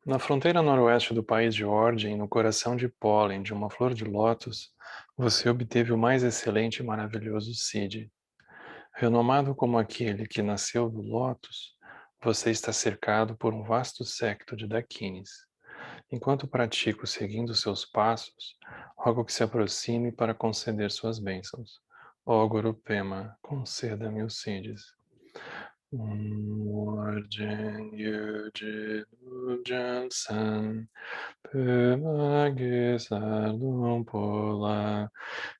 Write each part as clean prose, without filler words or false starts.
Na fronteira noroeste do país de origem, no coração de pólen de uma flor de lótus, você obteve o mais excelente e maravilhoso Cid. Renomado como aquele que nasceu do lótus, você está cercado por um vasto séquito de daquines. Enquanto pratico seguindo seus passos, rogo que se aproxime para conceder suas bênçãos. Ó Guru Pema, conceda-me os Cides. Origin Yuji Jansan Pemage Salum Pola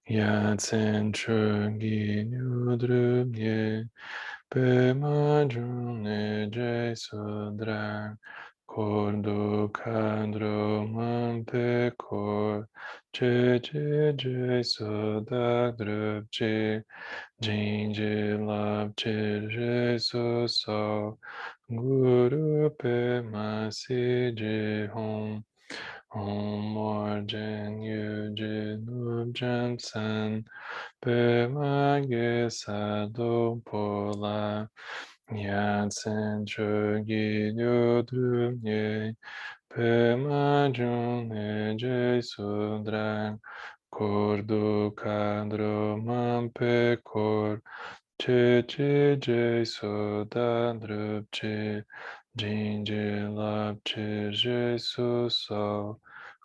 Yatsen Chungi Nyudrumye Pemajune Jesudra Kordu Kandro Mampekor Che Jesuda Drupche Jinji Lapche Jesus So Guru Pema Siji Hom Om Orjen Yujin Ubjan San Pema Gesa Do Pola Yatsen Chogi Yodru Ye Pema June Jesudra Kordu Kadro Mampe Kor Che Jesu Drupche Jinji Lapche Jesu So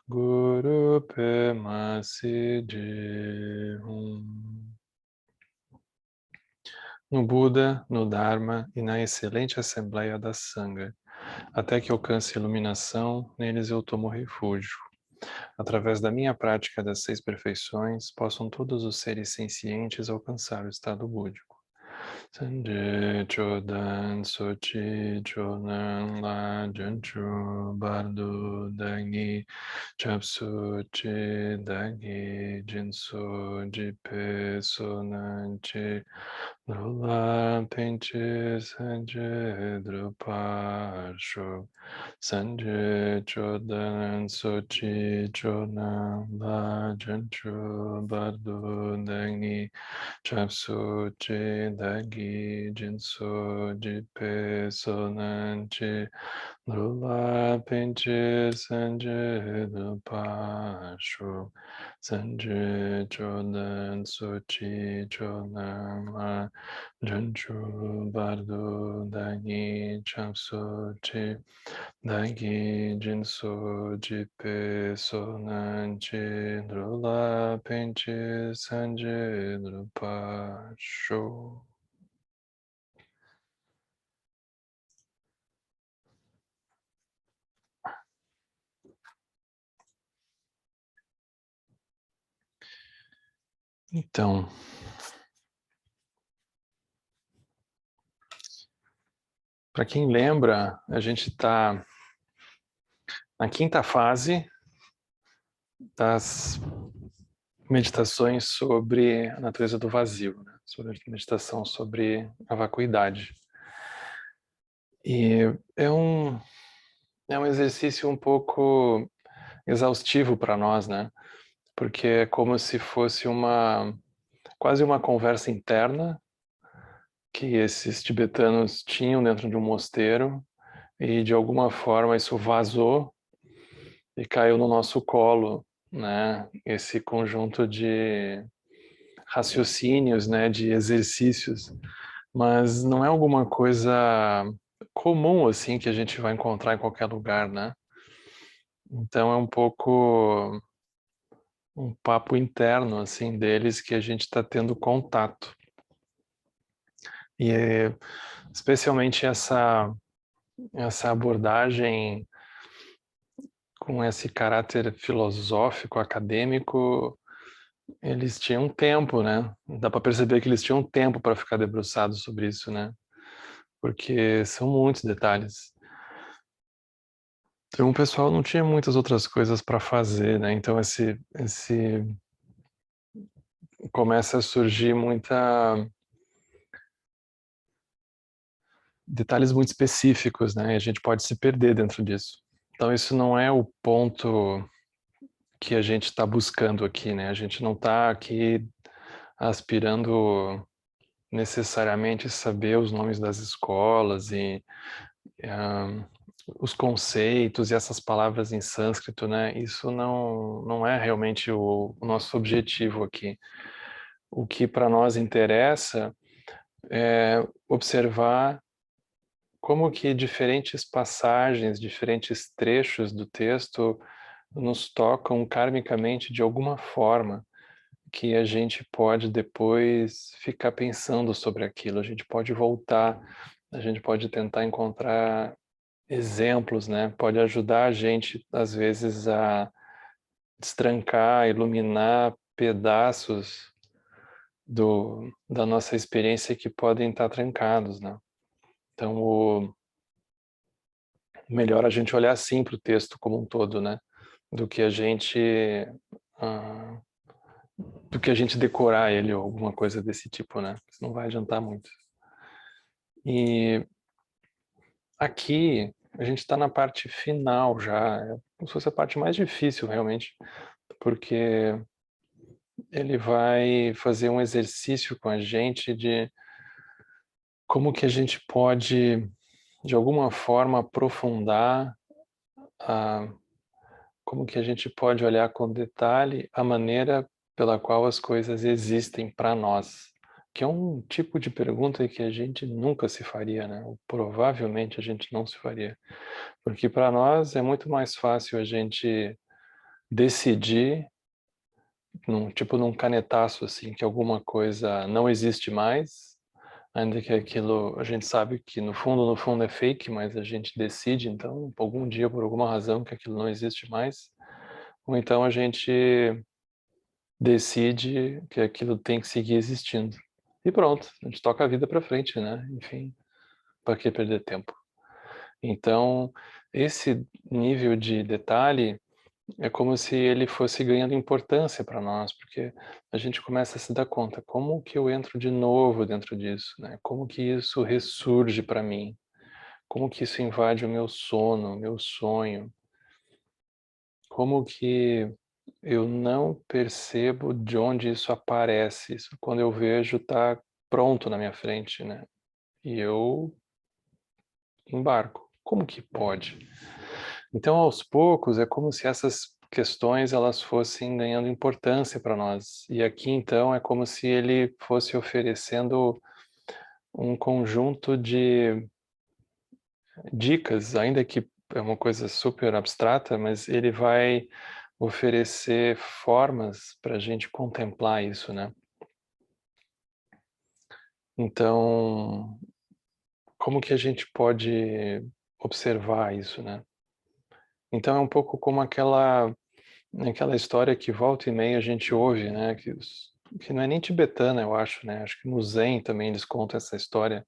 Guru Pema Sidi Hum. No Buda, no Dharma e na excelente Assembleia da Sangha, até que alcance iluminação, neles eu tomo refúgio. Através da minha prática das 6 perfeições, possam todos os seres sencientes alcançar o estado búdico. Sanje Chodan Sochi Chonan La Janchu Bardo Dangi Chapsu Chi Dangi Jinso Jipe Sonanchi Nula Pinche Sanje Drupasho Sanje Chodan Sochi Chonan La Janchu Bardo Dangi Chapsu Chi Dagi Jinso Jipe Sonanchi Nula Pinche Sanje Drupasho Sanje Chodan Sochi Chonan La Janchu Bardo Dagi Chapsu Chi Dagi Jinso Jipe Sonanchi Nula Pinche Sanje Drupasho. Então, para quem lembra, a gente está na 5ª fase das meditações sobre a natureza do vazio, né? Sobre a meditação sobre a vacuidade. E é um exercício um pouco exaustivo para nós, né? Porque é como se fosse quase uma conversa interna que esses tibetanos tinham dentro de um mosteiro e de alguma forma isso vazou e caiu no nosso colo, né? Esse conjunto de raciocínios, né? De exercícios, mas não é alguma coisa comum assim que a gente vai encontrar em qualquer lugar, né? Então é um pouco um papo interno assim deles que a gente está tendo contato. E especialmente essa abordagem com esse caráter filosófico, acadêmico, eles tinham tempo, né? Dá para perceber que eles tinham tempo para ficar debruçados sobre isso, né? Porque são muitos detalhes. Então o pessoal não tinha muitas outras coisas para fazer, né? Então esse começa a surgir detalhes muito específicos, né? E a gente pode se perder dentro disso. Então isso não é o ponto que a gente está buscando aqui, né? A gente não está aqui aspirando necessariamente saber os nomes das escolas e os conceitos e essas palavras em sânscrito, né? Isso não é realmente o nosso objetivo aqui. O que para nós interessa é observar como que diferentes passagens, diferentes trechos do texto nos tocam karmicamente de alguma forma, que a gente pode depois ficar pensando sobre aquilo, a gente pode voltar, a gente pode tentar encontrar exemplos, né? Pode ajudar a gente, às vezes, a destrancar, iluminar pedaços da nossa experiência que podem estar trancados, né? Então, melhor a gente olhar assim para o texto como um todo, né? Do que a gente ah, do que a gente decorar ele ou alguma coisa desse tipo, né? Isso não vai adiantar muito. E aqui a gente está na parte final já, é como se fosse a parte mais difícil realmente, porque ele vai fazer um exercício com a gente de como que a gente pode, de alguma forma, aprofundar a, como que a gente pode olhar com detalhe a maneira pela qual as coisas existem para nós, que é um tipo de pergunta que a gente nunca se faria, né? Ou provavelmente a gente não se faria, porque para nós é muito mais fácil a gente decidir num canetaço assim que alguma coisa não existe mais, ainda que aquilo a gente sabe que no fundo é fake, mas a gente decide então algum dia por alguma razão que aquilo não existe mais, ou então a gente decide que aquilo tem que seguir existindo. E pronto, a gente toca a vida para frente, né? Enfim, para que perder tempo? Então, esse nível de detalhe é como se ele fosse ganhando importância para nós, porque a gente começa a se dar conta, como que eu entro de novo dentro disso, né? Como que isso ressurge para mim? Como que isso invade o meu sono, o meu sonho? Como que eu não percebo de onde isso aparece? Isso, quando eu vejo, está pronto na minha frente, né? E eu embarco. Como que pode? Então, aos poucos, é como se essas questões elas fossem ganhando importância para nós. E aqui, então, é como se ele fosse oferecendo um conjunto de dicas, ainda que é uma coisa super abstrata, mas ele vai oferecer formas para a gente contemplar isso, né? Então, como que a gente pode observar isso, né? Então é um pouco como aquela história que volta e meia a gente ouve, né? Que não é nem tibetana, eu acho, né? Acho que no Zen também eles contam essa história.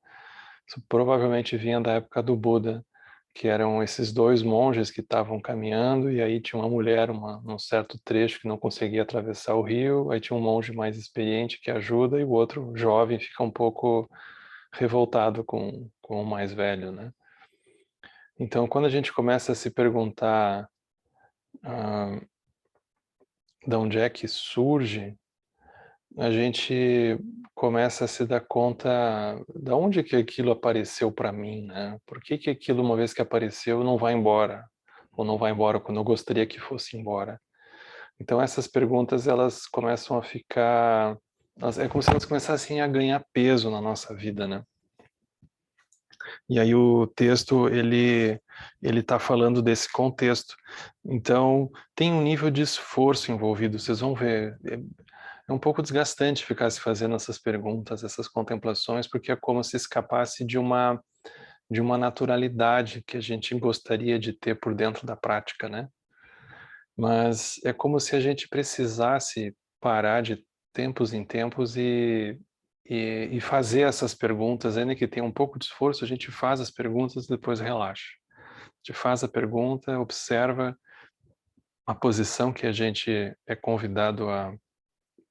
Isso provavelmente vinha da época do Buda, que eram esses dois monges que estavam caminhando e aí tinha uma mulher num certo trecho que não conseguia atravessar o rio, aí tinha um monge mais experiente que ajuda e o outro jovem fica um pouco revoltado com o mais velho, né? Então, quando a gente começa a se perguntar ah, de onde é que surge, a gente começa a se dar conta de onde que aquilo apareceu para mim, né? Por que que aquilo, uma vez que apareceu, não vai embora? Ou não vai embora quando eu gostaria que fosse embora? Então, essas perguntas, elas começam a ficar... É como se elas começassem a ganhar peso na nossa vida, né? E aí o texto, ele está falando desse contexto. Então, tem um nível de esforço envolvido, vocês vão ver. É um pouco desgastante ficar se fazendo essas perguntas, essas contemplações, porque é como se escapasse de uma naturalidade que a gente gostaria de ter por dentro da prática, né? Mas é como se a gente precisasse parar de tempos em tempos e fazer essas perguntas, ainda que tenha um pouco de esforço, a gente faz as perguntas e depois relaxa. A gente faz a pergunta, observa a posição que a gente é convidado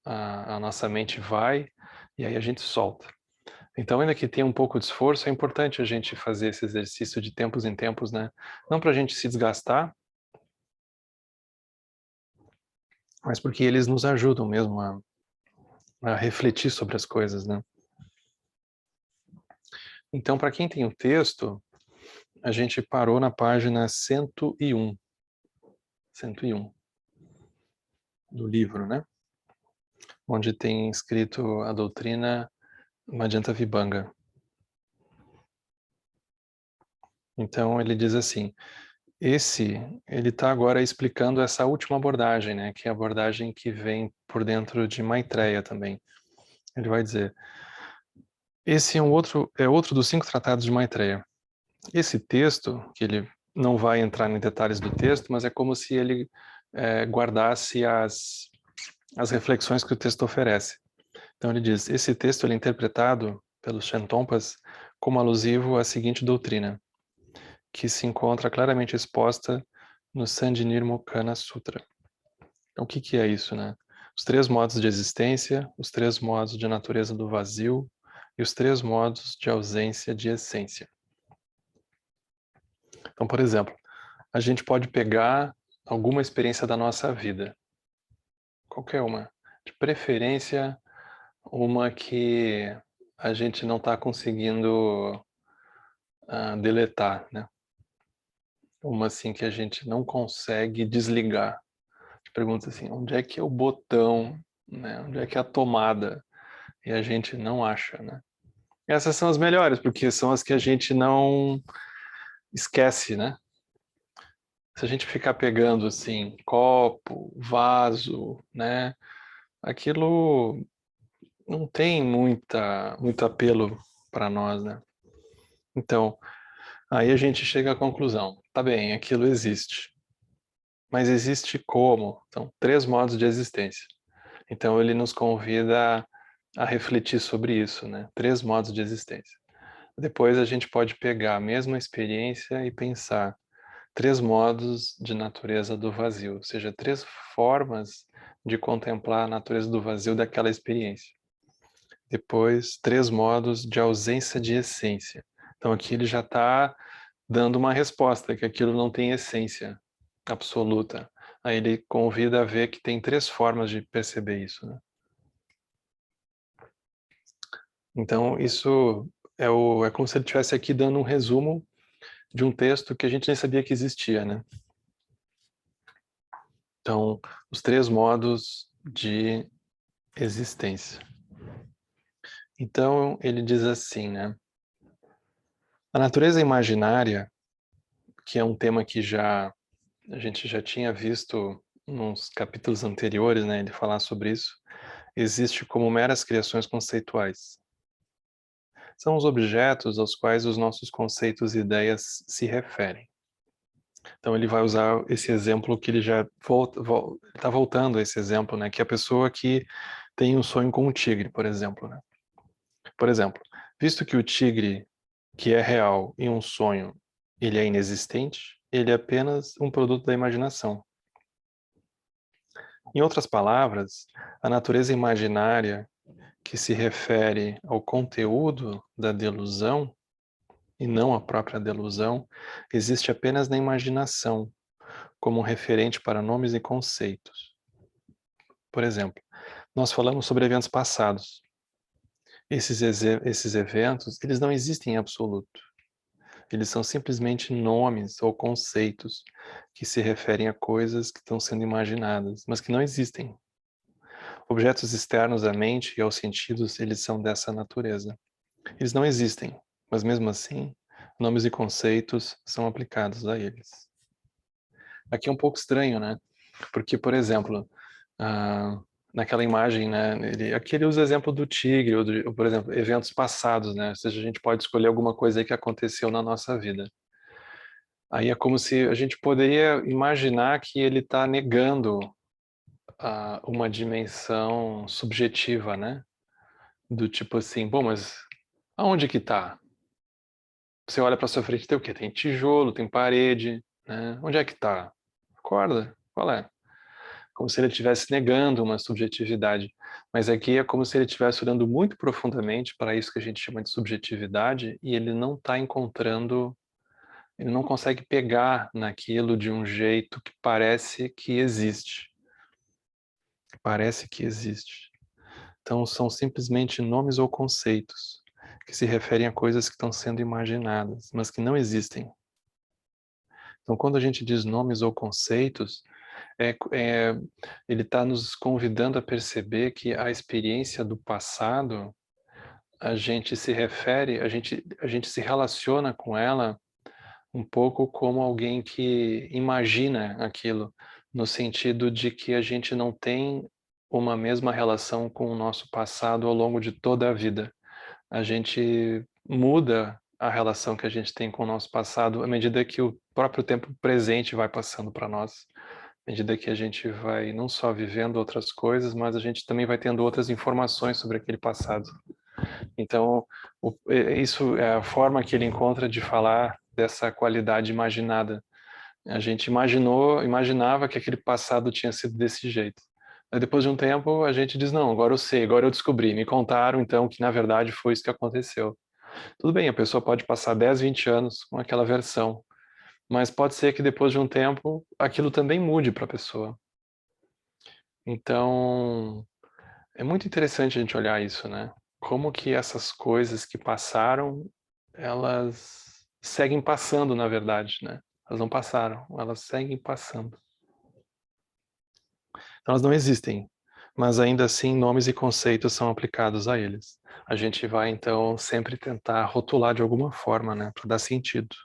a nossa mente vai, e aí a gente solta. Então, ainda que tenha um pouco de esforço, é importante a gente fazer esse exercício de tempos em tempos, né? Não para a gente se desgastar, mas porque eles nos ajudam mesmo a refletir sobre as coisas, né? Então, para quem tem o texto, a gente parou na página 101 do livro, né? Onde tem escrito a doutrina Madhyanta Vibhanga. Então ele diz assim, ele está agora explicando essa última abordagem, né? Que é a abordagem que vem por dentro de Maitreya também. Ele vai dizer, esse é outro dos 5 tratados de Maitreya. Esse texto, que ele não vai entrar em detalhes do texto, mas é como se ele guardasse as reflexões que o texto oferece. Então ele diz, esse texto ele é interpretado pelos Shentompas como alusivo à seguinte doutrina, que se encontra claramente exposta no Sandinirmukana Sutra. Então o que é isso, né? Os 3 modos de existência, os 3 modos de natureza do vazio e os 3 modos de ausência de essência. Então, por exemplo, a gente pode pegar alguma experiência da nossa vida, qualquer uma, de preferência uma que a gente não está conseguindo deletar, né? Uma assim que a gente não consegue desligar. A gente pergunta assim, onde é que é o botão, né? Onde é que é a tomada? E a gente não acha, né? Essas são as melhores, porque são as que a gente não esquece, né? Se a gente ficar pegando assim, copo, vaso, né? Aquilo não tem muito apelo para nós, né? Então, aí a gente chega à conclusão, tá bem, aquilo existe. Mas existe como? Então, 3 modos de existência. Então, ele nos convida a refletir sobre isso, né? 3 modos de existência. Depois a gente pode pegar a mesma experiência e pensar 3 modos de natureza do vazio, ou seja, 3 formas de contemplar a natureza do vazio daquela experiência. Depois, 3 modos de ausência de essência. Então aqui ele já está dando uma resposta, que aquilo não tem essência absoluta. Aí ele convida a ver que tem 3 formas de perceber isso, né? Então isso é como se ele estivesse aqui dando um resumo de um texto que a gente nem sabia que existia, né? Então, os 3 modos de existência. Então, ele diz assim, né? A natureza imaginária, que é um tema que a gente já tinha visto nos capítulos anteriores, né, ele falar sobre isso, existe como meras criações conceituais. São os objetos aos quais os nossos conceitos e ideias se referem. Então ele vai usar esse exemplo que ele já está voltando a esse exemplo, né, que é a pessoa que tem um sonho com um tigre, por exemplo, né? Por exemplo, visto que o tigre que é real em um sonho, ele é inexistente, ele é apenas um produto da imaginação. Em outras palavras, a natureza imaginária que se refere ao conteúdo da delusão e não à própria delusão, existe apenas na imaginação, como um referente para nomes e conceitos. Por exemplo, nós falamos sobre eventos passados. Esses eventos, eles não existem em absoluto. Eles são simplesmente nomes ou conceitos que se referem a coisas que estão sendo imaginadas, mas que não existem. Objetos externos à mente e aos sentidos, eles são dessa natureza. Eles não existem, mas mesmo assim, nomes e conceitos são aplicados a eles. Aqui é um pouco estranho, né? Porque, por exemplo, naquela imagem, né, aqui ele usa o exemplo do tigre, ou, por exemplo, eventos passados, né? Ou seja, a gente pode escolher alguma coisa aí que aconteceu na nossa vida. Aí é como se a gente poderia imaginar que ele está negando uma dimensão subjetiva, né? Do tipo assim, bom, mas aonde que está? Você olha para sua frente, tem o quê? Tem tijolo, tem parede, né? Onde é que está? Acorda, qual é? Como se ele estivesse negando uma subjetividade. Mas aqui é como se ele estivesse olhando muito profundamente para isso que a gente chama de subjetividade e ele não está encontrando, ele não consegue pegar naquilo de um jeito que parece que existe. Parece que existe. Então são simplesmente nomes ou conceitos que se referem a coisas que estão sendo imaginadas, mas que não existem. Então, quando a gente diz nomes ou conceitos, ele está nos convidando a perceber que a experiência do passado, a gente se refere, a gente se relaciona com ela um pouco como alguém que imagina aquilo, no sentido de que a gente não tem uma mesma relação com o nosso passado ao longo de toda a vida. A gente muda a relação que a gente tem com o nosso passado à medida que o próprio tempo presente vai passando para nós. À medida que a gente vai não só vivendo outras coisas, mas a gente também vai tendo outras informações sobre aquele passado. Então, isso é a forma que ele encontra de falar dessa qualidade imaginada. A gente imaginava que aquele passado tinha sido desse jeito. Aí depois de um tempo, a gente diz, não, agora eu sei, agora eu descobri. Me contaram, então, que na verdade foi isso que aconteceu. Tudo bem, a pessoa pode passar 10, 20 anos com aquela versão, mas pode ser que depois de um tempo, aquilo também mude para a pessoa. Então, é muito interessante a gente olhar isso, né? Como que essas coisas que passaram, elas seguem passando, na verdade, né? Elas não passaram, elas seguem passando. Então, elas não existem, mas ainda assim nomes e conceitos são aplicados a eles. A gente vai, então, sempre tentar rotular de alguma forma, né? Para dar sentido.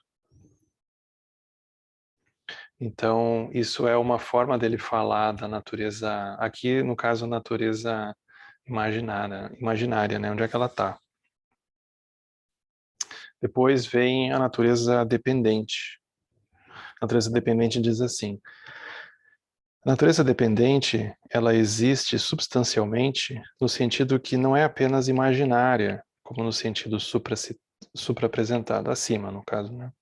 Então, isso é uma forma dele falar da natureza, aqui no caso, a natureza imaginária, né? Onde é que ela está? Depois vem a natureza dependente. A natureza dependente diz assim: a natureza dependente, ela existe substancialmente no sentido que não é apenas imaginária, como no sentido supra-apresentado, acima, no caso, né?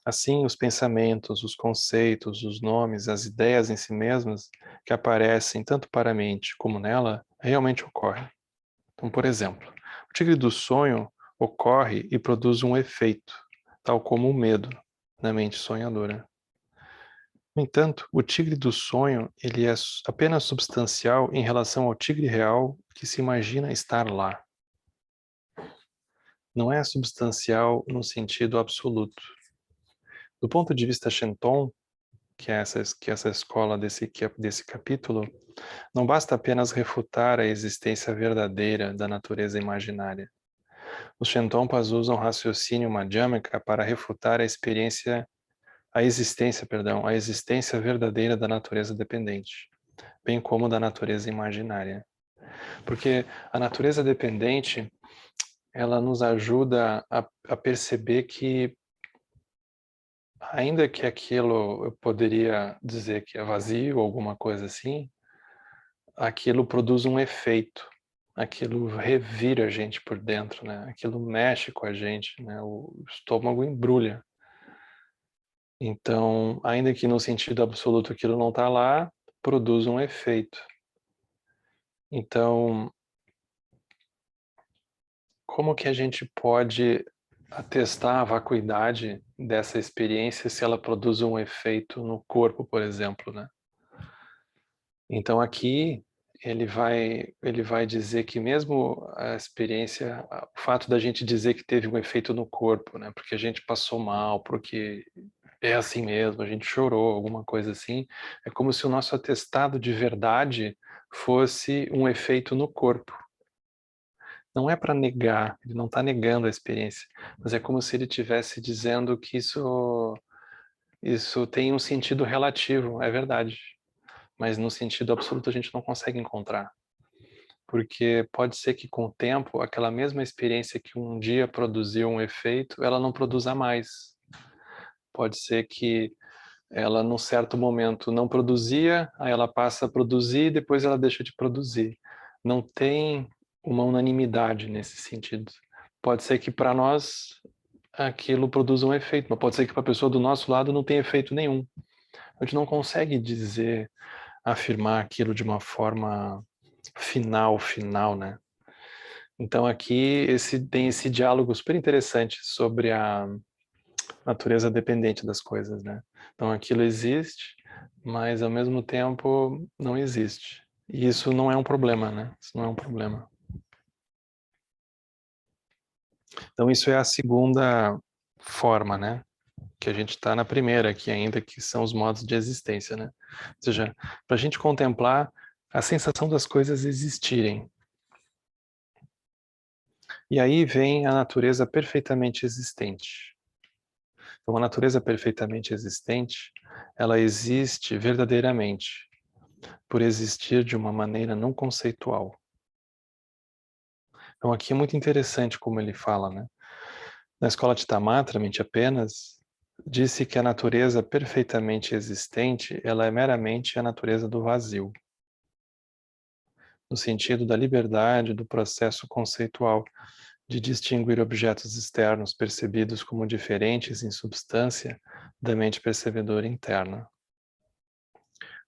Assim, os pensamentos, os conceitos, os nomes, as ideias em si mesmas que aparecem tanto para a mente como nela, realmente ocorrem. Então, por exemplo, o tigre do sonho ocorre e produz um efeito, tal como o medo na mente sonhadora. No entanto, o tigre do sonho, ele é apenas substancial em relação ao tigre real que se imagina estar lá. Não é substancial no sentido absoluto. Do ponto de vista Shenton, que é essa escola desse capítulo, não basta apenas refutar a existência verdadeira da natureza imaginária. Os Shentonpas usam raciocínio madhyamaka para refutar a existência verdadeira da natureza dependente, bem como da natureza imaginária. Porque a natureza dependente, ela nos ajuda a perceber que, ainda que aquilo eu poderia dizer que é vazio, alguma coisa assim, aquilo produz um efeito, aquilo revira a gente por dentro, né? Aquilo mexe com a gente, né? O estômago embrulha. Então, ainda que no sentido absoluto aquilo não está lá, produz um efeito. Então, como que a gente pode atestar a vacuidade dessa experiência se ela produz um efeito no corpo, por exemplo, né? Então aqui ele vai dizer que mesmo a experiência, o fato da gente dizer que teve um efeito no corpo, né? Porque a gente passou mal, porque é assim mesmo, a gente chorou, alguma coisa assim, é como se o nosso atestado de verdade fosse um efeito no corpo. Não é para negar, ele não está negando a experiência, mas é como se ele estivesse dizendo que isso tem um sentido relativo, é verdade, mas no sentido absoluto a gente não consegue encontrar. Porque pode ser que com o tempo, aquela mesma experiência que um dia produziu um efeito, ela não produza mais. Pode ser que ela, num certo momento, não produzia, aí ela passa a produzir e depois ela deixa de produzir. Não tem uma unanimidade nesse sentido. Pode ser que para nós aquilo produza um efeito, mas pode ser que para a pessoa do nosso lado não tenha efeito nenhum. A gente não consegue dizer, afirmar aquilo de uma forma final, né? Então aqui tem esse diálogo super interessante sobre a natureza dependente das coisas, né? Então aquilo existe, mas ao mesmo tempo não existe. E isso não é um problema, né? Isso não é um problema. Então isso é a segunda forma, né? que a gente está na primeira aqui ainda, que são os modos de existência, né? Ou seja, para a gente contemplar a sensação das coisas existirem. E aí vem a natureza perfeitamente existente. Então, a natureza perfeitamente existente, ela existe verdadeiramente, por existir de uma maneira não conceitual. Então, aqui é muito interessante como ele fala, né? Na escola de Tamatra, mente apenas, disse que a natureza perfeitamente existente, ela é meramente a natureza do vazio, no sentido da liberdade do processo conceitual de distinguir objetos externos percebidos como diferentes em substância da mente percebedora interna.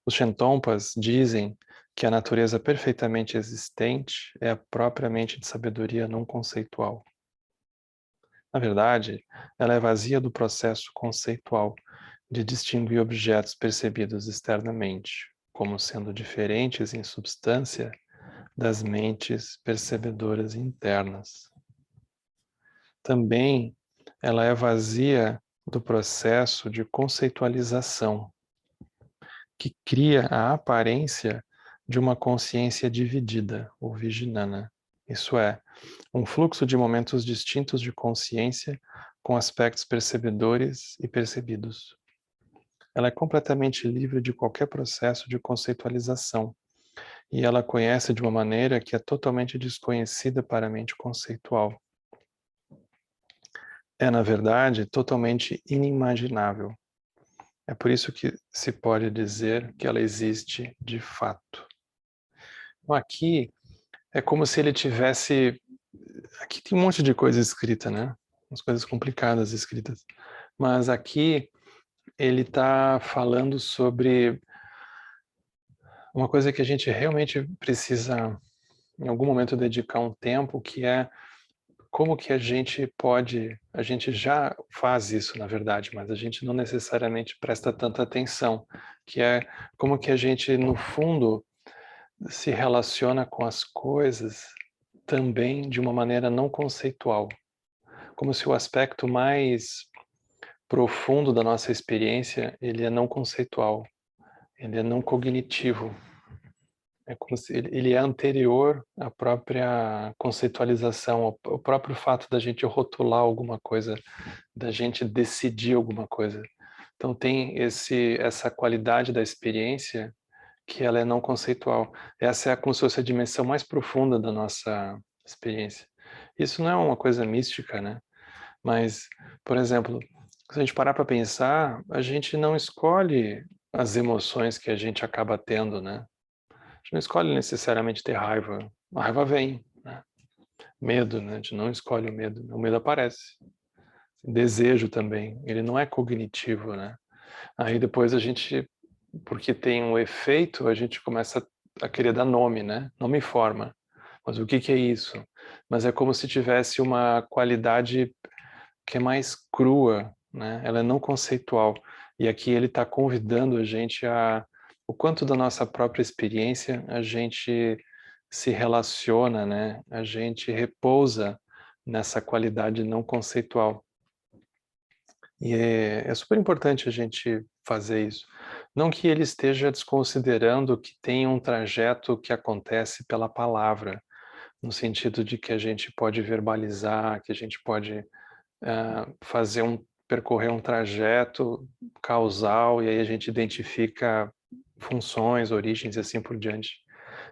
Os Shentompas dizem que a natureza perfeitamente existente é a própria mente de sabedoria não conceitual. Na verdade, ela é vazia do processo conceitual de distinguir objetos percebidos externamente, como sendo diferentes em substância das mentes percebedoras internas. Também ela é vazia do processo de conceitualização, que cria a aparência de uma consciência dividida, ou vijnana. Isso é, um fluxo de momentos distintos de consciência com aspectos percebedores e percebidos. Ela é completamente livre de qualquer processo de conceitualização, e ela conhece de uma maneira que é totalmente desconhecida para a mente conceitual. É, na verdade, totalmente inimaginável. É por isso que se pode dizer que ela existe de fato. Então, aqui é como se ele tivesse... Aqui tem um monte de coisa escrita, né? Umas coisas complicadas escritas. Mas aqui ele está falando sobre uma coisa que a gente realmente precisa, em algum momento, dedicar um tempo, que é como que a gente pode... A gente já faz isso, na verdade, mas a gente não necessariamente presta tanta atenção, que é como que a gente, no fundo, se relaciona com as coisas também de uma maneira não conceitual. Como se o aspecto mais profundo da nossa experiência, ele é não conceitual, ele é não cognitivo. É como se ele é anterior à própria conceitualização, ao próprio fato da gente rotular alguma coisa, da gente decidir alguma coisa. Então tem essa qualidade da experiência que ela é não conceitual. Essa é como se fosse a dimensão mais profunda da nossa experiência. Isso não é uma coisa mística, né? Mas, por exemplo, se a gente parar para pensar, a gente não escolhe as emoções que a gente acaba tendo, né? A gente não escolhe necessariamente ter raiva. A raiva vem, né? Medo, né? A gente não escolhe o medo aparece. Desejo também, ele não é cognitivo, né? Aí depois a gente, porque tem um efeito, a gente começa a querer dar nome, né? Nome e forma. Mas o que que é isso? Mas é como se tivesse uma qualidade que é mais crua, né? Ela é não conceitual. E aqui ele está convidando a gente a... O quanto da nossa própria experiência a gente se relaciona, né? A gente repousa nessa qualidade não conceitual. E é super importante a gente fazer isso. Não que ele esteja desconsiderando que tem um trajeto que acontece pela palavra, no sentido de que a gente pode verbalizar, que a gente pode percorrer um trajeto causal e aí a gente identifica funções, origens e assim por diante.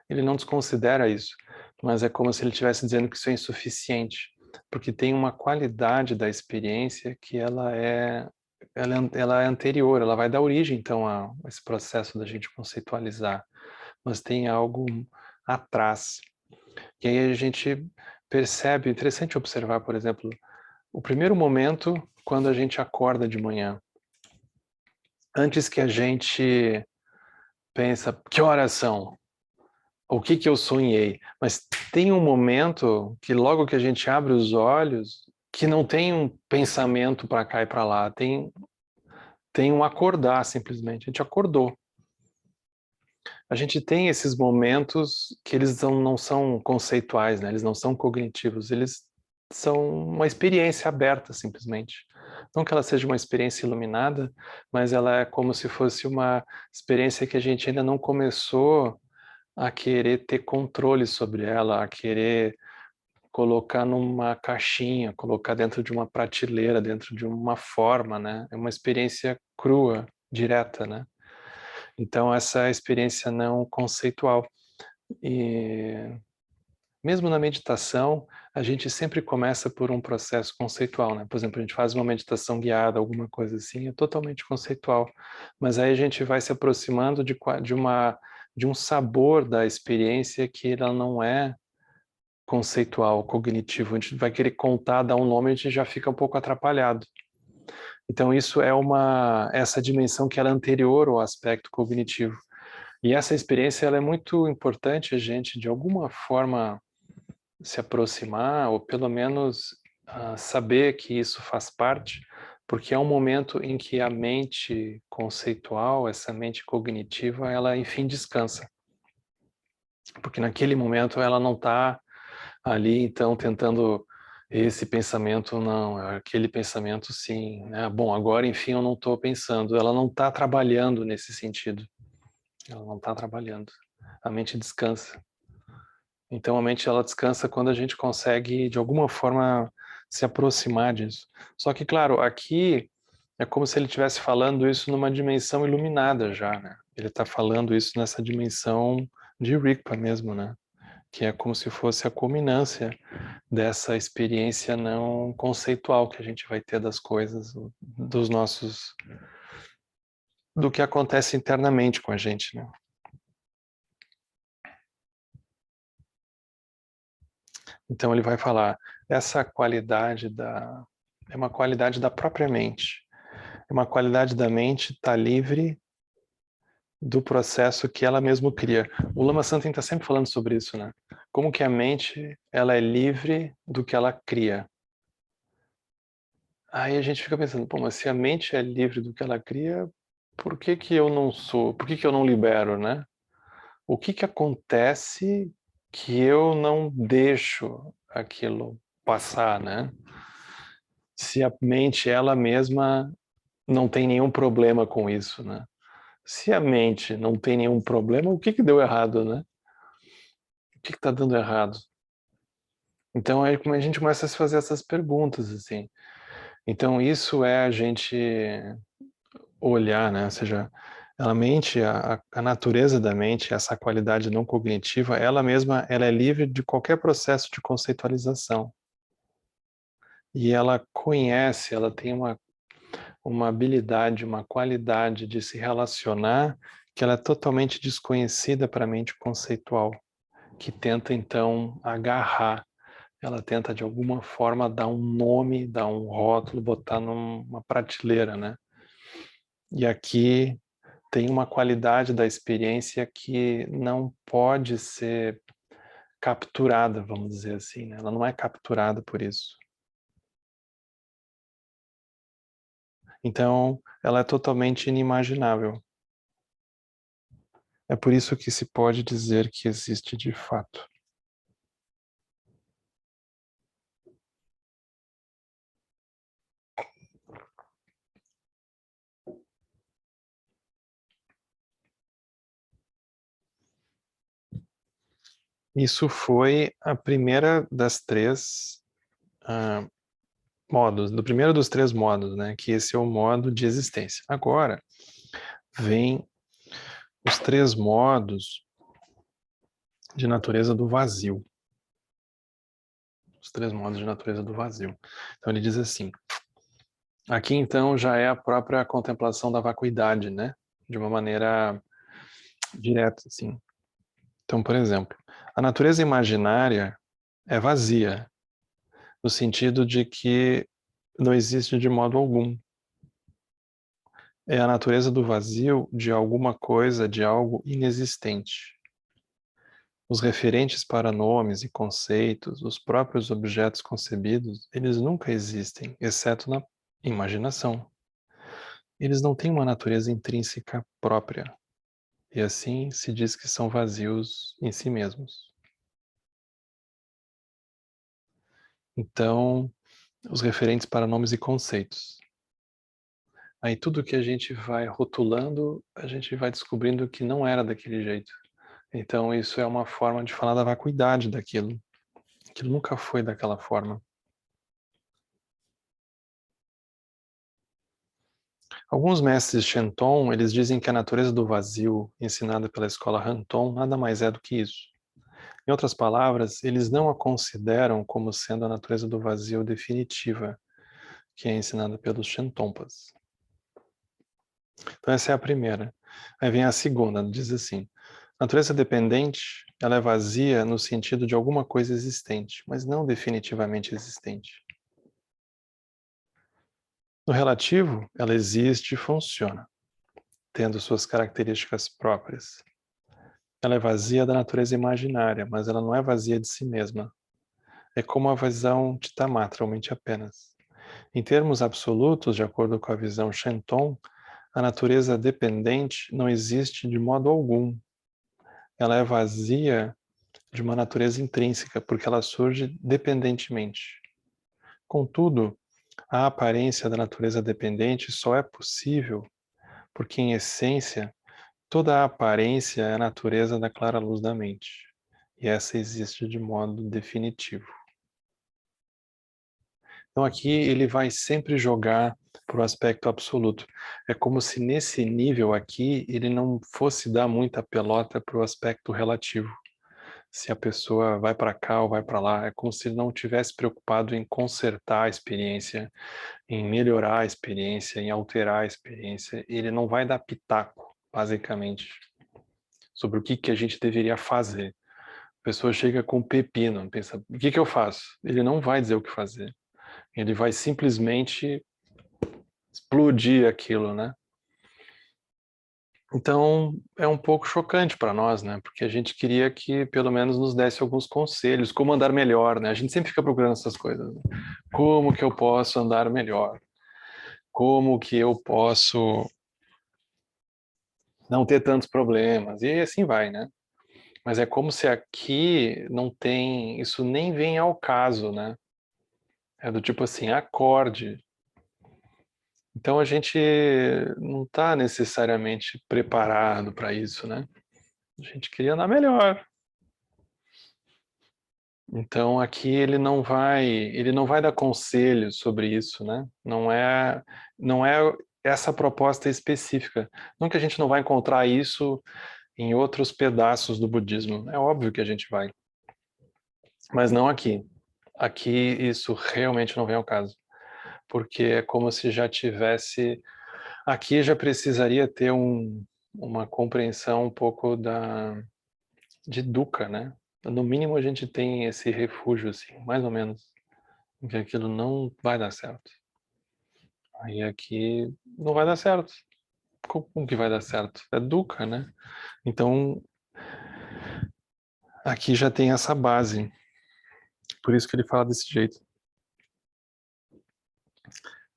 Ele não desconsidera isso, mas é como se ele estivesse dizendo que isso é insuficiente, porque tem uma qualidade da experiência que ela é anterior, ela vai dar origem então a esse processo da gente conceitualizar, mas tem algo atrás. E aí a gente percebe, interessante observar, por exemplo, o primeiro momento quando a gente acorda de manhã, antes que a gente pensa, que horas são? O que que eu sonhei? Mas tem um momento que logo que a gente abre os olhos, que não tem um pensamento para cá e para lá, tem um acordar simplesmente, a gente acordou. A gente tem esses momentos que eles não são conceituais, né? Eles não são cognitivos, eles são uma experiência aberta simplesmente. Não que ela seja uma experiência iluminada, mas ela é como se fosse uma experiência que a gente ainda não começou a querer ter controle sobre ela, a querer colocar numa caixinha, colocar dentro de uma prateleira, dentro de uma forma, né? É uma experiência crua, direta, né? Então essa experiência não conceitual. E mesmo na meditação, a gente sempre começa por um processo conceitual, né? Por exemplo, a gente faz uma meditação guiada, alguma coisa assim, é totalmente conceitual. Mas aí a gente vai se aproximando de um sabor da experiência que ela não é conceitual, cognitivo. A gente vai querer contar, dar um nome, a gente já fica um pouco atrapalhado. Então isso é essa dimensão que ela é anterior ao aspecto cognitivo. E essa experiência ela é muito importante a gente de alguma forma se aproximar ou pelo menos saber que isso faz parte, porque é um momento em que a mente conceitual, essa mente cognitiva, ela enfim descansa. Porque naquele momento ela não está ali então tentando esse pensamento não, aquele pensamento sim, né? Bom, agora enfim eu não estou pensando, ela não está trabalhando nesse sentido, ela não está trabalhando, a mente descansa. Então a mente ela descansa quando a gente consegue de alguma forma se aproximar disso. Só que claro, aqui é como se ele estivesse falando isso numa dimensão iluminada já, né? Ele está falando isso nessa dimensão de Rigpa mesmo, né? Que é como se fosse a culminância dessa experiência não conceitual que a gente vai ter das coisas, dos nossos, do que acontece internamente com a gente, né? Então ele vai falar, essa qualidade é uma qualidade da própria mente, é uma qualidade da mente estar livre do processo que ela mesma cria. O Lama Santen está sempre falando sobre isso, né? Como que a mente ela é livre do que ela cria. Aí a gente fica pensando, pô, mas se a mente é livre do que ela cria, por que que eu não sou? Por que que eu não libero, né? O que que acontece que eu não deixo aquilo passar, né? Se a mente ela mesma não tem nenhum problema com isso, né? Se a mente não tem nenhum problema, o que que deu errado, né? O que que tá dando errado? Então aí como a gente começa a se fazer essas perguntas assim. Então isso é a gente olhar, né? Ou seja, a mente, a natureza da mente, essa qualidade não cognitiva, ela mesma, ela é livre de qualquer processo de conceitualização. E ela conhece, ela tem uma habilidade, uma qualidade de se relacionar que ela é totalmente desconhecida para a mente conceitual, que tenta então agarrar, ela tenta de alguma forma dar um nome, dar um rótulo, botar numa prateleira, né? E aqui tem uma qualidade da experiência que não pode ser capturada, vamos dizer assim, né? Ela não é capturada por isso. Então, ela é totalmente inimaginável. É por isso que se pode dizer que existe de fato. Isso foi a primeira das três modos, do primeiro dos três modos, né? Que esse é o modo de existência. Agora, vem os três modos de natureza do vazio. Os três modos de natureza do vazio. Então ele diz assim, aqui então já é a própria contemplação da vacuidade, né? De uma maneira direta, assim. Então, por exemplo, a natureza imaginária é vazia, no sentido de que não existe de modo algum. É a natureza do vazio de alguma coisa, de algo inexistente. Os referentes para nomes e conceitos, os próprios objetos concebidos, eles nunca existem, exceto na imaginação. Eles não têm uma natureza intrínseca própria, e assim se diz que são vazios em si mesmos. Então, os referentes para nomes e conceitos. Aí tudo que a gente vai rotulando, a gente vai descobrindo que não era daquele jeito. Então isso é uma forma de falar da vacuidade daquilo. Aquilo nunca foi daquela forma. Alguns mestres Shenton, eles dizem que a natureza do vazio, ensinada pela escola Hanton, nada mais é do que isso. Em outras palavras, eles não a consideram como sendo a natureza do vazio definitiva, que é ensinada pelos Shentonpas. Então essa é a primeira. Aí vem a segunda, diz assim: natureza dependente, ela é vazia no sentido de alguma coisa existente, mas não definitivamente existente. No relativo, ela existe e funciona, tendo suas características próprias. Ela é vazia da natureza imaginária, mas ela não é vazia de si mesma. É como a visão de Tamatra, ou mente apenas. Em termos absolutos, de acordo com a visão Shenton, a natureza dependente não existe de modo algum. Ela é vazia de uma natureza intrínseca, porque ela surge dependentemente. Contudo, a aparência da natureza dependente só é possível porque, em essência, toda a aparência é a natureza da clara luz da mente, e essa existe de modo definitivo. Então aqui ele vai sempre jogar para o aspecto absoluto. É como se nesse nível aqui ele não fosse dar muita pelota para o aspecto relativo. Se a pessoa vai para cá ou vai para lá, é como se ele não tivesse preocupado em consertar a experiência, em melhorar a experiência, em alterar a experiência. Ele não vai dar pitaco, basicamente, sobre o que a gente deveria fazer. A pessoa chega com pepino, pensa, o que eu faço? Ele não vai dizer o que fazer. Ele vai simplesmente explodir aquilo, né? Então, é um pouco chocante para nós, né? Porque a gente queria que pelo menos nos desse alguns conselhos, como andar melhor, né? A gente sempre fica procurando essas coisas. Né? Como que eu posso andar melhor? Como que eu posso não ter tantos problemas? E assim vai, né? Mas é como se aqui não tem, isso nem vem ao caso, né? É do tipo assim, acorde. Então a gente não está necessariamente preparado para isso, né? A gente queria andar melhor. Então aqui ele não vai dar conselhos sobre isso, né? Não é essa proposta específica. Não que a gente não vai encontrar isso em outros pedaços do budismo. É óbvio que a gente vai, mas não aqui. Aqui isso realmente não vem ao caso, porque é como se já tivesse. Aqui já precisaria ter uma compreensão um pouco de dukkha, né? No mínimo a gente tem esse refúgio, assim, mais ou menos, em que aquilo não vai dar certo. Aí aqui não vai dar certo. Como que vai dar certo? É dukkha, né? Então aqui já tem essa base. Por isso que ele fala desse jeito.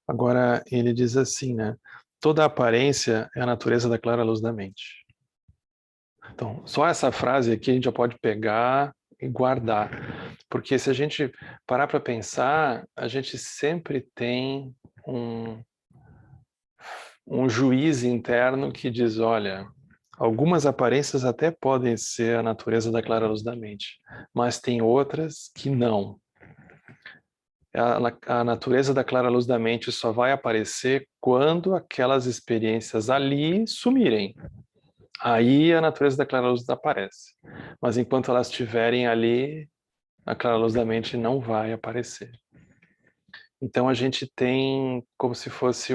Agora ele diz assim, né? Toda aparência é a natureza da clara luz da mente. Então, só essa frase aqui a gente já pode pegar e guardar. Porque se a gente parar para pensar, a gente sempre tem um, um juiz interno que diz, olha, algumas aparências até podem ser a natureza da clara luz da mente, mas tem outras que não. A natureza da clara luz da mente só vai aparecer quando aquelas experiências ali sumirem. Aí a natureza da clara luz aparece. Mas enquanto elas estiverem ali, a clara luz da mente não vai aparecer. Então a gente tem como se fosse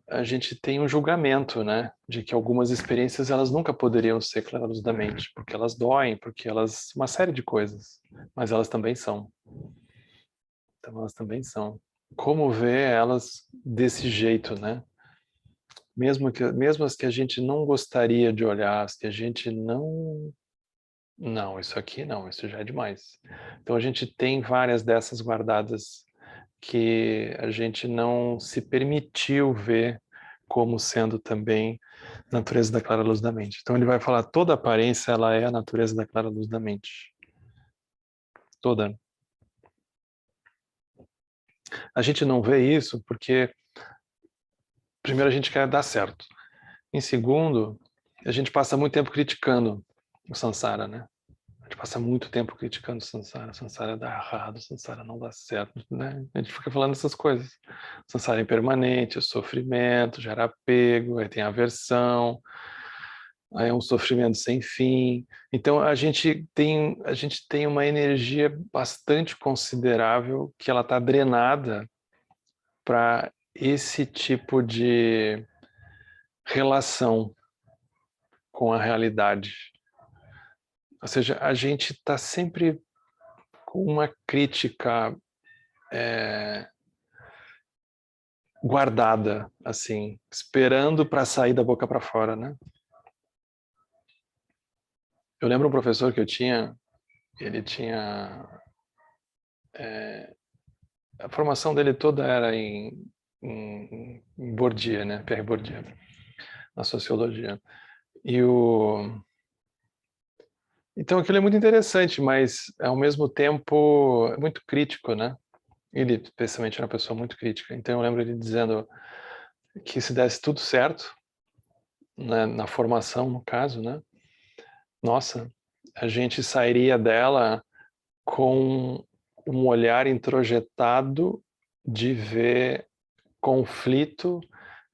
a gente tem um julgamento, né, de que algumas experiências elas nunca poderiam ser clara luz da mente, porque elas doem, porque elas uma série de coisas, mas elas também são. Então elas também são. Como ver elas desse jeito, né? Mesmo as que a gente não gostaria de olhar, as que a gente não, isso aqui não, isso já é demais. Então a gente tem várias dessas guardadas que a gente não se permitiu ver como sendo também natureza da clara luz da mente. Então ele vai falar toda aparência ela é a natureza da clara luz da mente. Toda. A gente não vê isso porque, primeiro, a gente quer dar certo. Em segundo, a gente passa muito tempo criticando o samsara, né? A gente passa muito tempo criticando o samsara dá errado, o samsara não dá certo, né? A gente fica falando essas coisas. O samsara é impermanente, o sofrimento, gera apego, aí tem aversão, aí é um sofrimento sem fim. Então a gente tem uma energia bastante considerável que ela está drenada para esse tipo de relação com a realidade. Ou seja, a gente está sempre com uma crítica guardada, assim, esperando para sair da boca para fora, né? Eu lembro um professor que eu tinha, ele tinha a formação dele toda era em Bourdieu, né? Pierre Bourdieu, na sociologia. E então aquilo é muito interessante, mas ao mesmo tempo é muito crítico, né? Ele, especialmente, era uma pessoa muito crítica. Então eu lembro ele dizendo que se desse tudo certo, né, na formação, no caso, né? Nossa, a gente sairia dela com um olhar introjetado de ver conflito,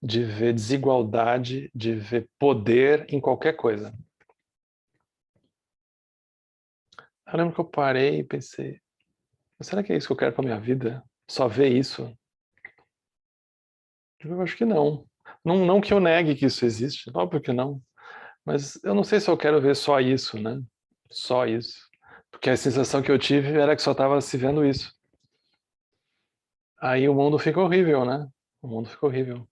de ver desigualdade, de ver poder em qualquer coisa. Eu lembro que eu parei e pensei, será que é isso que eu quero para minha vida? Só ver isso? Eu acho que não. Não, não que eu negue que isso existe, óbvio que não. Mas eu não sei se eu quero ver só isso, né? Só isso. Porque a sensação que eu tive era que só estava se vendo isso. Aí o mundo fica horrível, né? O mundo fica horrível.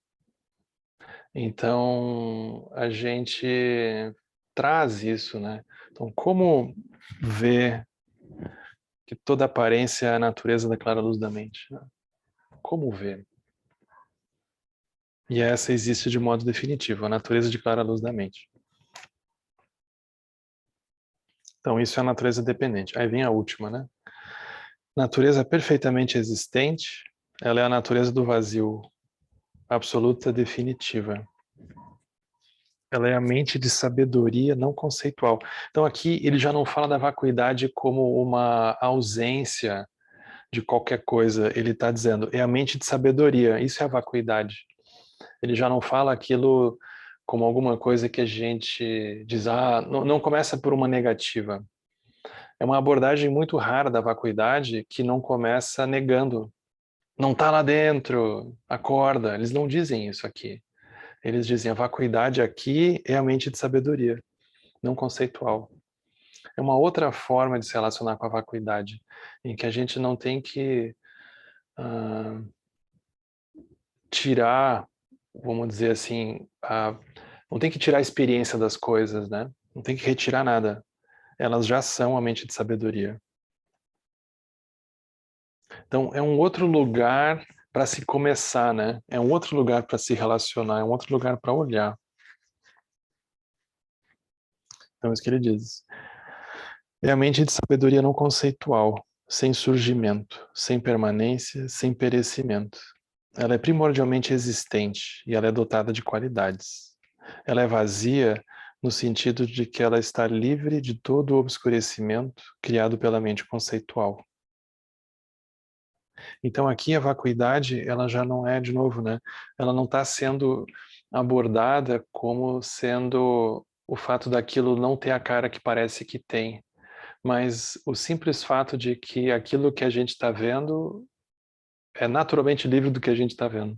Então, a gente traz isso, né? Então, como ver que toda aparência é a natureza da clara luz da mente? Né? Como ver? E essa existe de modo definitivo, a natureza de clara luz da mente. Então, isso é a natureza dependente. Aí vem a última, né? Natureza perfeitamente existente, ela é a natureza do vazio, absoluta, definitiva. Ela é a mente de sabedoria não conceitual. Então aqui ele já não fala da vacuidade como uma ausência de qualquer coisa. Ele está dizendo, é a mente de sabedoria, isso é a vacuidade. Ele já não fala aquilo como alguma coisa que a gente diz, não, não começa por uma negativa. É uma abordagem muito rara da vacuidade que não começa negando. Não está lá dentro, acorda. Eles não dizem isso aqui. Eles dizem a vacuidade aqui é a mente de sabedoria, não conceitual. É uma outra forma de se relacionar com a vacuidade, em que a gente não tem que uh, tirar, vamos dizer assim, não tem que tirar a experiência das coisas, né? Não tem que retirar nada. Elas já são a mente de sabedoria. Então, é um outro lugar para se começar, né? É um outro lugar para se relacionar, é um outro lugar para olhar. Então, é isso que ele diz. É a mente de sabedoria não conceitual, sem surgimento, sem permanência, sem perecimento. Ela é primordialmente existente e ela é dotada de qualidades. Ela é vazia no sentido de que ela está livre de todo o obscurecimento criado pela mente conceitual. Então aqui a vacuidade, ela já não é, de novo, né? Ela não está sendo abordada como sendo o fato daquilo não ter a cara que parece que tem, mas o simples fato de que aquilo que a gente está vendo é naturalmente livre do que a gente está vendo.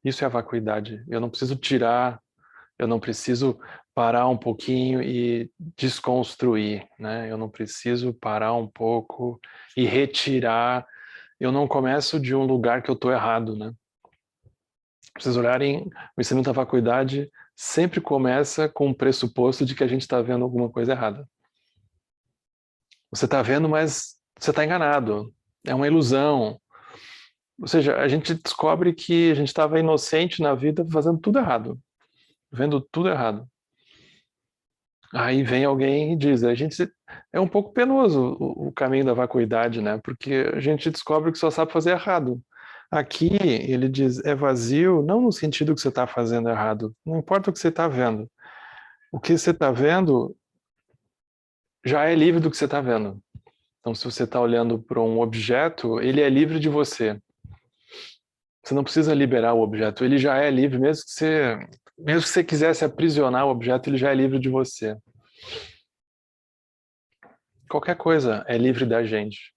Isso é a vacuidade. Eu não preciso tirar, eu não preciso parar um pouquinho e desconstruir, né? Eu não preciso parar um pouco e retirar. Eu não começo de um lugar que eu estou errado, né? Vocês olharem, o ensinamento da vacuidade sempre começa com o pressuposto de que a gente está vendo alguma coisa errada. Você está vendo, mas você está enganado. É uma ilusão. Ou seja, a gente descobre que a gente estava inocente na vida fazendo tudo errado, vendo tudo errado. Aí vem alguém e diz, a gente é um pouco penoso o caminho da vacuidade, né? Porque a gente descobre que só sabe fazer errado. Aqui ele diz, é vazio, não no sentido que você está fazendo errado. Não importa o que você está vendo. O que você está vendo já é livre do que você está vendo. Então, se você está olhando para um objeto, ele é livre de você. Você não precisa liberar o objeto, ele já é livre, mesmo que você quisesse aprisionar o objeto, ele já é livre de você. Qualquer coisa é livre da gente.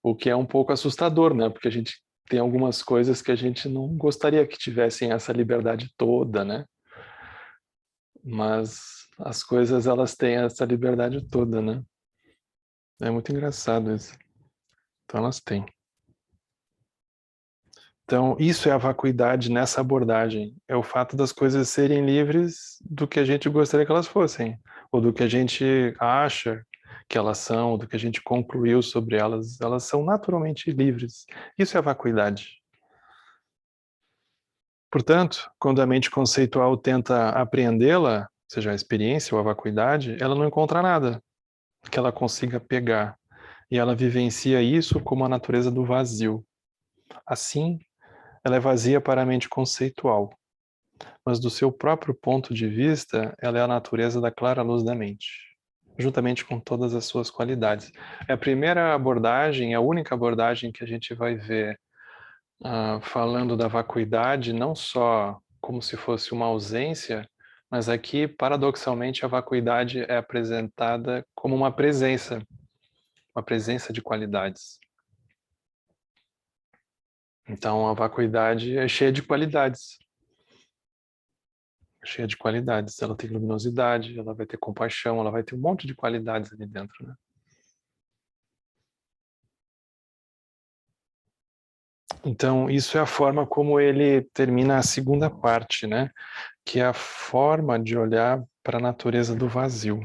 O que é um pouco assustador, né? Porque a gente tem algumas coisas que a gente não gostaria que tivessem essa liberdade toda, né? Mas as coisas, elas têm essa liberdade toda, né? É muito engraçado isso. Então elas têm. Então, isso é a vacuidade nessa abordagem. É o fato das coisas serem livres do que a gente gostaria que elas fossem, ou do que a gente acha que elas são, ou do que a gente concluiu sobre elas. Elas são naturalmente livres. Isso é a vacuidade. Portanto, quando a mente conceitual tenta apreendê-la, seja a experiência ou a vacuidade, ela não encontra nada que ela consiga pegar. E ela vivencia isso como a natureza do vazio. Assim, ela é vazia para a mente conceitual, mas do seu próprio ponto de vista, ela é a natureza da clara luz da mente, juntamente com todas as suas qualidades. É a primeira abordagem, a única abordagem que a gente vai ver falando da vacuidade, não só como se fosse uma ausência, mas aqui, paradoxalmente, a vacuidade é apresentada como uma presença de qualidades. Então, a vacuidade é cheia de qualidades. Cheia de qualidades. Ela tem luminosidade, ela vai ter compaixão, ela vai ter um monte de qualidades ali dentro, né? Então, isso é a forma como ele termina a segunda parte, né? Que é a forma de olhar para a natureza do vazio.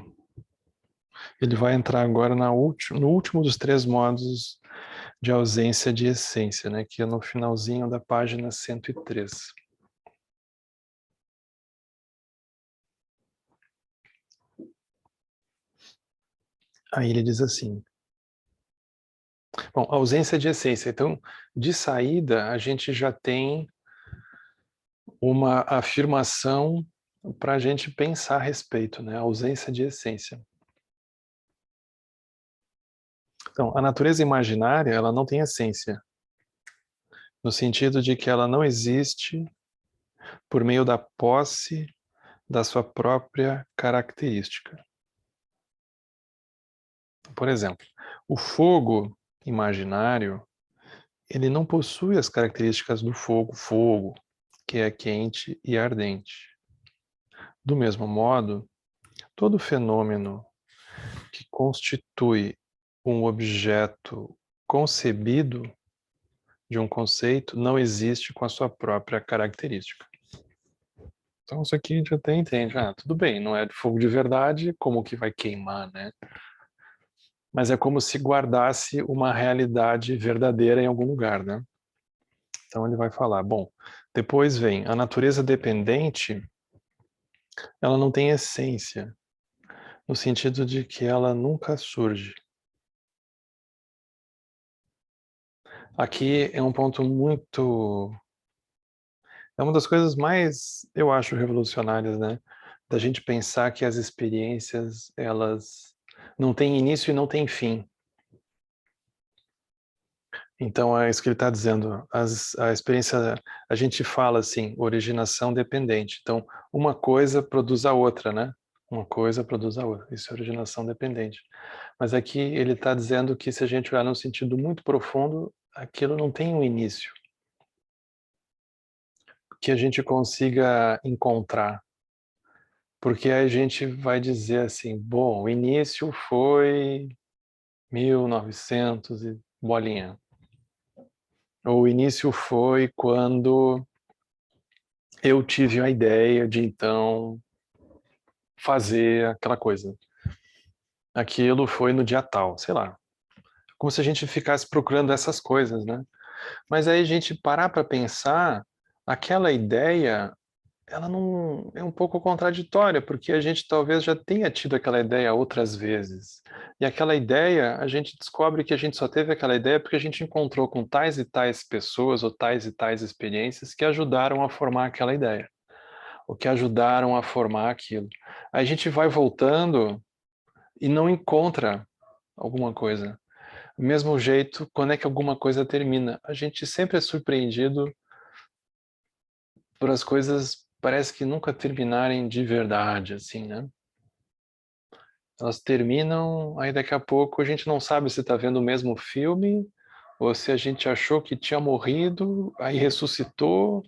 Ele vai entrar agora no último dos três modos de ausência de essência, né? Que é no finalzinho da página 103. Aí ele diz assim, bom, ausência de essência. Então, de saída, a gente já tem uma afirmação para a gente pensar a respeito, né? A ausência de essência. Então, a natureza imaginária, ela não tem essência, no sentido de que ela não existe por meio da posse da sua própria característica. Por exemplo, o fogo imaginário, ele não possui as características do fogo, que é quente e ardente. Do mesmo modo, todo fenômeno que constitui um objeto concebido de um conceito não existe com a sua própria característica. Então isso aqui a gente até entende. Tudo bem, não é de fogo de verdade, como que vai queimar, né? Mas é como se guardasse uma realidade verdadeira em algum lugar, né? Então ele vai falar, bom, depois vem a natureza dependente, ela não tem essência, no sentido de que ela nunca surge. Aqui é um ponto muito... É uma das coisas mais, eu acho, revolucionárias, né? Da gente pensar que as experiências, elas não têm início e não têm fim. Então, é isso que ele está dizendo. A experiência, a gente fala assim, originação dependente. Então, uma coisa produz a outra, né? Uma coisa produz a outra. Isso é originação dependente. Mas aqui ele está dizendo que se a gente olhar num sentido muito profundo, aquilo não tem um início que a gente consiga encontrar. Porque aí a gente vai dizer assim, bom, o início foi 1900 e bolinha. O início foi quando eu tive a ideia de então fazer aquela coisa. Aquilo foi no dia tal, sei lá. Como se a gente ficasse procurando essas coisas, né? Mas aí a gente parar para pensar, aquela ideia, ela não é um pouco contraditória, porque a gente talvez já tenha tido aquela ideia outras vezes. E aquela ideia, a gente descobre que a gente só teve aquela ideia porque a gente encontrou com tais e tais pessoas ou tais e tais experiências que ajudaram a formar aquela ideia, ou que ajudaram a formar aquilo. Aí a gente vai voltando e não encontra alguma coisa. Do mesmo jeito, quando é que alguma coisa termina? A gente sempre é surpreendido por as coisas, parece que nunca terminarem de verdade, assim, né? Elas terminam, aí daqui a pouco a gente não sabe se está vendo o mesmo filme, ou se a gente achou que tinha morrido, aí ressuscitou.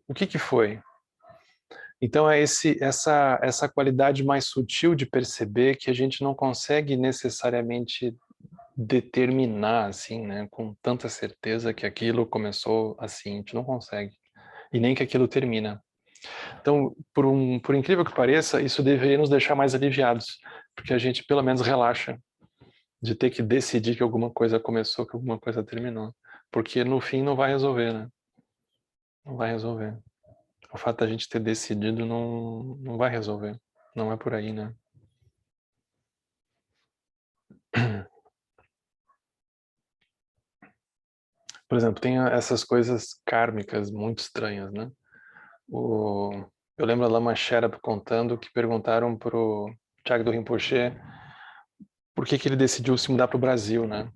O que que foi? Então é essa qualidade mais sutil de perceber que a gente não consegue necessariamente determinar, assim, né, com tanta certeza que aquilo começou assim, a gente não consegue. E nem que aquilo termina. Então, por incrível que pareça, isso deveria nos deixar mais aliviados, porque a gente pelo menos relaxa de ter que decidir que alguma coisa começou, que alguma coisa terminou. Porque no fim não vai resolver, né? Não vai resolver. O fato da gente ter decidido não vai resolver. Não é por aí, né? Por exemplo, tem essas coisas kármicas muito estranhas, né? Eu lembro a Lama Sherab contando que perguntaram pro Jagdo Rinpoche por que que ele decidiu se mudar para o Brasil, né?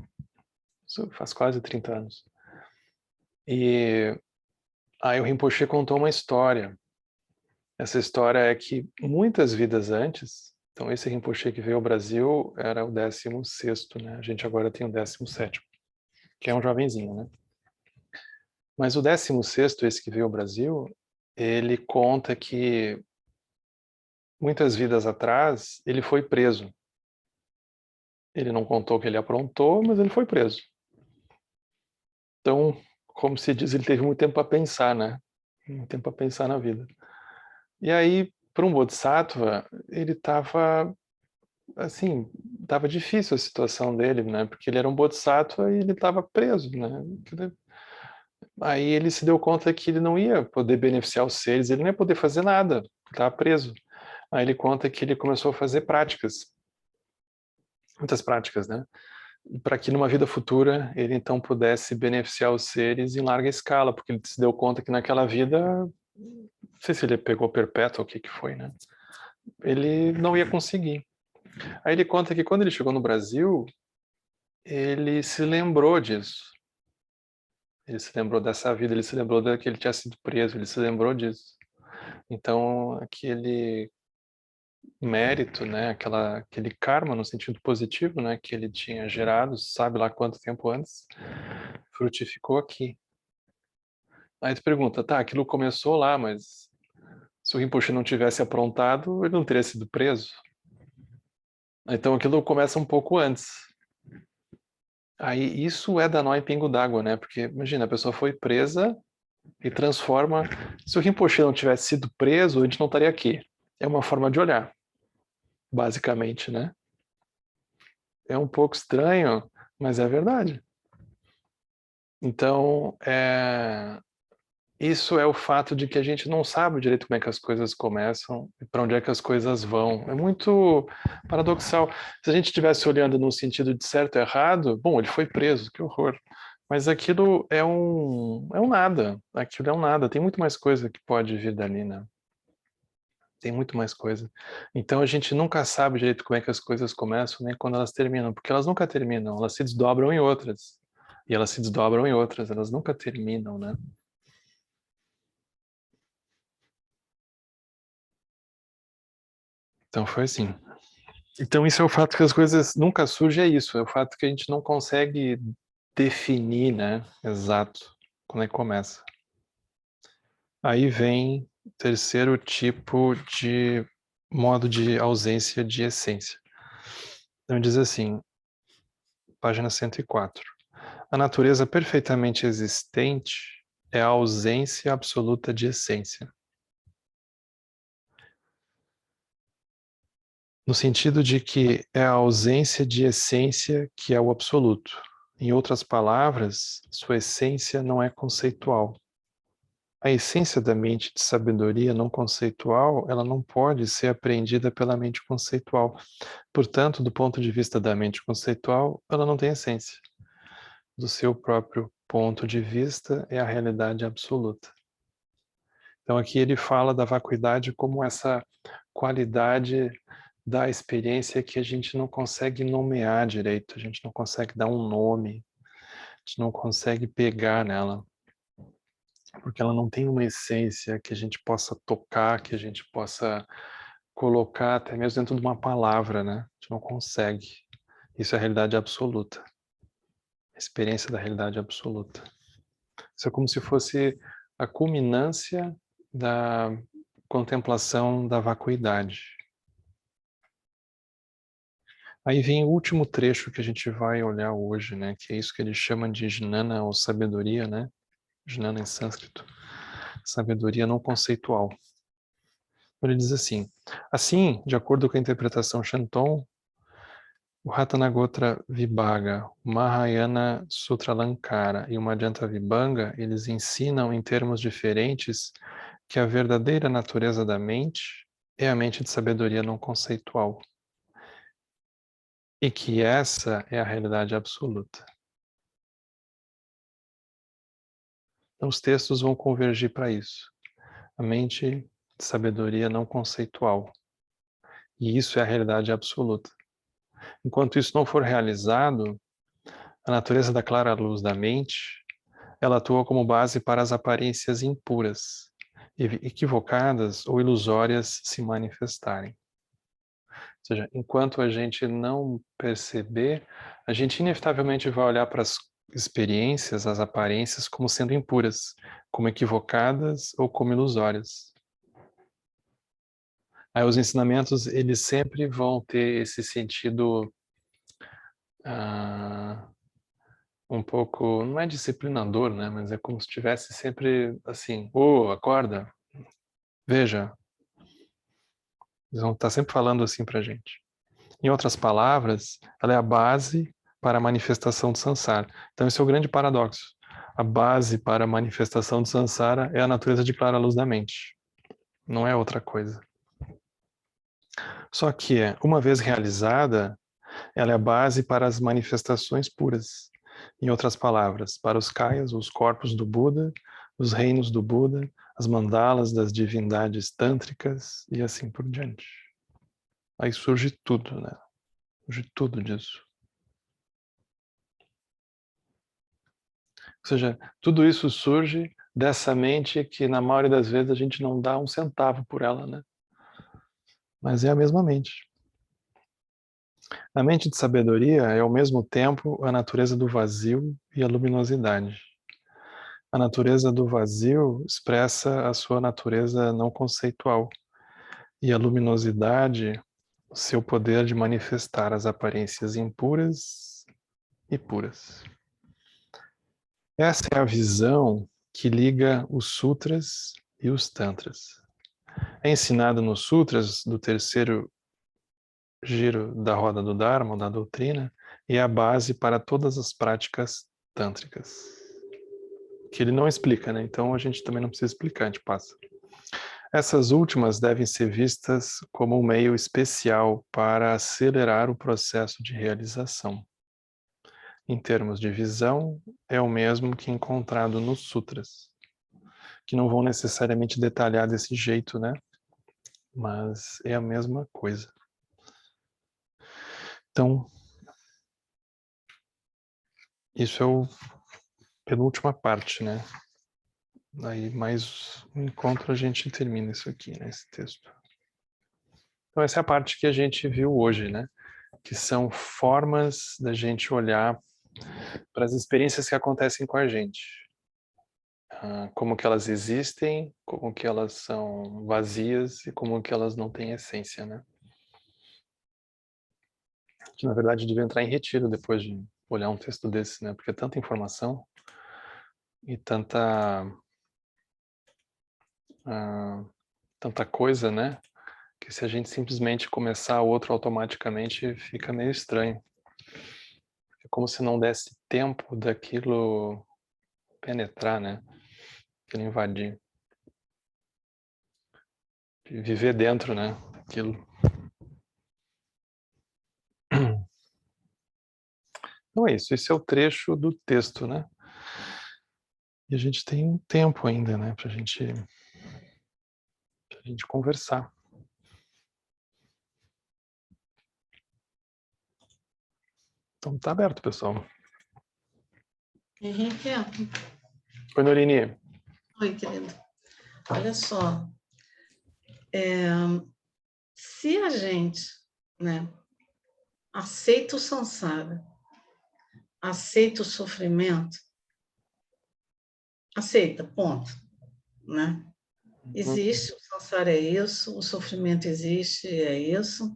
Isso faz quase 30 anos. E aí o Rinpoche contou uma história. Essa história é que muitas vidas antes, então esse Rinpoche que veio ao Brasil era o 16º, né? A gente agora tem o 17º, que é um jovenzinho, né? Mas o 16º, esse que veio ao Brasil, ele conta que muitas vidas atrás ele foi preso. Ele não contou que ele aprontou, mas ele foi preso. Então, como se diz, ele teve muito tempo para pensar, né? Muito tempo para pensar na vida. E aí, para um Bodhisattva, ele estava, assim, estava difícil a situação dele, né? Porque ele era um Bodhisattva e ele estava preso, né? Aí ele se deu conta que ele não ia poder beneficiar os seres, ele não ia poder fazer nada, estava preso. Aí ele conta que ele começou a fazer práticas, muitas práticas, né? Para que numa vida futura ele então pudesse beneficiar os seres em larga escala, porque ele se deu conta que naquela vida, não sei se ele pegou perpétuo ou o que que foi, né? Ele não ia conseguir. Aí ele conta que quando ele chegou no Brasil, ele se lembrou disso. Ele se lembrou dessa vida, ele se lembrou que ele tinha sido preso, ele se lembrou disso. Então, aquele mérito, né, aquele karma no sentido positivo, né, que ele tinha gerado, sabe lá quanto tempo antes, frutificou aqui. Aí tu pergunta, tá, aquilo começou lá, mas se o Rinpoche não tivesse aprontado, ele não teria sido preso. Então aquilo começa um pouco antes. Aí isso é dar nó em pingo d'água, né? Porque imagina, a pessoa foi presa e transforma. Se o Rinpoche não tivesse sido preso, a gente não estaria aqui. É uma forma de olhar, basicamente, né? É um pouco estranho, mas é verdade. Então, isso é o fato de que a gente não sabe direito como é que as coisas começam e para onde é que as coisas vão. É muito paradoxal. Se a gente estivesse olhando no sentido de certo e errado, bom, ele foi preso, que horror. Mas aquilo é um nada. Aquilo é um nada. Tem muito mais coisa que pode vir dali, né? Tem muito mais coisa. Então a gente nunca sabe direito como é que as coisas começam, nem quando elas terminam, porque elas nunca terminam. Elas se desdobram em outras. E elas se desdobram em outras. Elas nunca terminam, né? Então foi assim. Então isso é o fato que as coisas nunca surgem, é isso. É o fato que a gente não consegue definir, né? Exato. Quando é que começa. Aí vem o terceiro tipo de modo de ausência de essência. Então diz assim, página 104. A natureza perfeitamente existente é a ausência absoluta de essência. No sentido de que é a ausência de essência que é o absoluto. Em outras palavras, sua essência não é conceitual. A essência da mente de sabedoria não conceitual, ela não pode ser apreendida pela mente conceitual. Portanto, do ponto de vista da mente conceitual, ela não tem essência. Do seu próprio ponto de vista, é a realidade absoluta. Então, aqui ele fala da vacuidade como essa qualidade da experiência que a gente não consegue nomear direito, a gente não consegue dar um nome, a gente não consegue pegar nela, porque ela não tem uma essência que a gente possa tocar, que a gente possa colocar até mesmo dentro de uma palavra, né? A gente não consegue. Isso é a realidade absoluta. A experiência da realidade absoluta. Isso é como se fosse a culminância da contemplação da vacuidade. Aí vem o último trecho que a gente vai olhar hoje, né? Que é isso que ele chama de jnana ou sabedoria, né? Jnana em sânscrito. Sabedoria não conceitual. Ele diz assim, de acordo com a interpretação Shanton, o Ratanagotra Vibhaga, o Mahayana Sutralankara e o Madhyanta Vibhanga, eles ensinam em termos diferentes que a verdadeira natureza da mente é a mente de sabedoria não conceitual e que essa é a realidade absoluta. Então os textos vão convergir para isso. A mente de sabedoria não conceitual. E isso é a realidade absoluta. Enquanto isso não for realizado, a natureza da clara luz da mente, ela atua como base para as aparências impuras, equivocadas ou ilusórias se manifestarem. Ou seja, enquanto a gente não perceber, a gente inevitavelmente vai olhar para as experiências, as aparências, como sendo impuras, como equivocadas ou como ilusórias. Aí os ensinamentos, eles sempre vão ter esse sentido um pouco, não é disciplinador, né? Mas é como se estivesse sempre assim, acorda, veja. Eles vão estar sempre falando assim pra gente. Em outras palavras, ela é a base para a manifestação do samsara. Então esse é o grande paradoxo. A base para a manifestação do samsara é a natureza de clara luz da mente. Não é outra coisa. Só que, uma vez realizada, ela é a base para as manifestações puras. Em outras palavras, para os kayas, os corpos do Buda, os reinos do Buda, as mandalas das divindades tântricas e assim por diante. Aí surge tudo, né? Surge tudo disso. Ou seja, tudo isso surge dessa mente que na maioria das vezes a gente não dá um centavo por ela, né? Mas é a mesma mente. A mente de sabedoria é ao mesmo tempo a natureza do vazio e a luminosidade. A natureza do vazio expressa a sua natureza não conceitual e a luminosidade, o seu poder de manifestar as aparências impuras e puras. Essa é a visão que liga os sutras e os tantras. É ensinado nos sutras do terceiro giro da roda do Dharma, da doutrina, e é a base para todas as práticas tântricas. Que ele não explica, né? Então a gente também não precisa explicar, a gente passa. Essas últimas devem ser vistas como um meio especial para acelerar o processo de realização. Em termos de visão, é o mesmo que encontrado nos sutras, que não vão necessariamente detalhar desse jeito, né? Mas é a mesma coisa. Então, isso é o penúltima parte, né? Aí mais um encontro a gente termina isso aqui, né? Esse texto. Então essa é a parte que a gente viu hoje, né? Que são formas da gente olhar para as experiências que acontecem com a gente. Como que elas existem, como que elas são vazias e como que elas não têm essência, né? Que na verdade devia entrar em retiro depois de olhar um texto desse, né? Porque é tanta informação e tanta coisa, né? Que se a gente simplesmente começar outro automaticamente fica meio estranho. É como se não desse tempo daquilo penetrar, né? Aquilo invadir. viver dentro, né? Aquilo. Então é isso, esse é o trecho do texto, né? E a gente tem um tempo ainda, né, pra gente conversar. Então tá aberto, pessoal. Henrique, Oi, Norini. oi, querido. Olha só, se a gente, né, aceita o samsara, aceita o sofrimento, aceita, ponto, né? Existe, o samsara é isso, o sofrimento existe, é isso.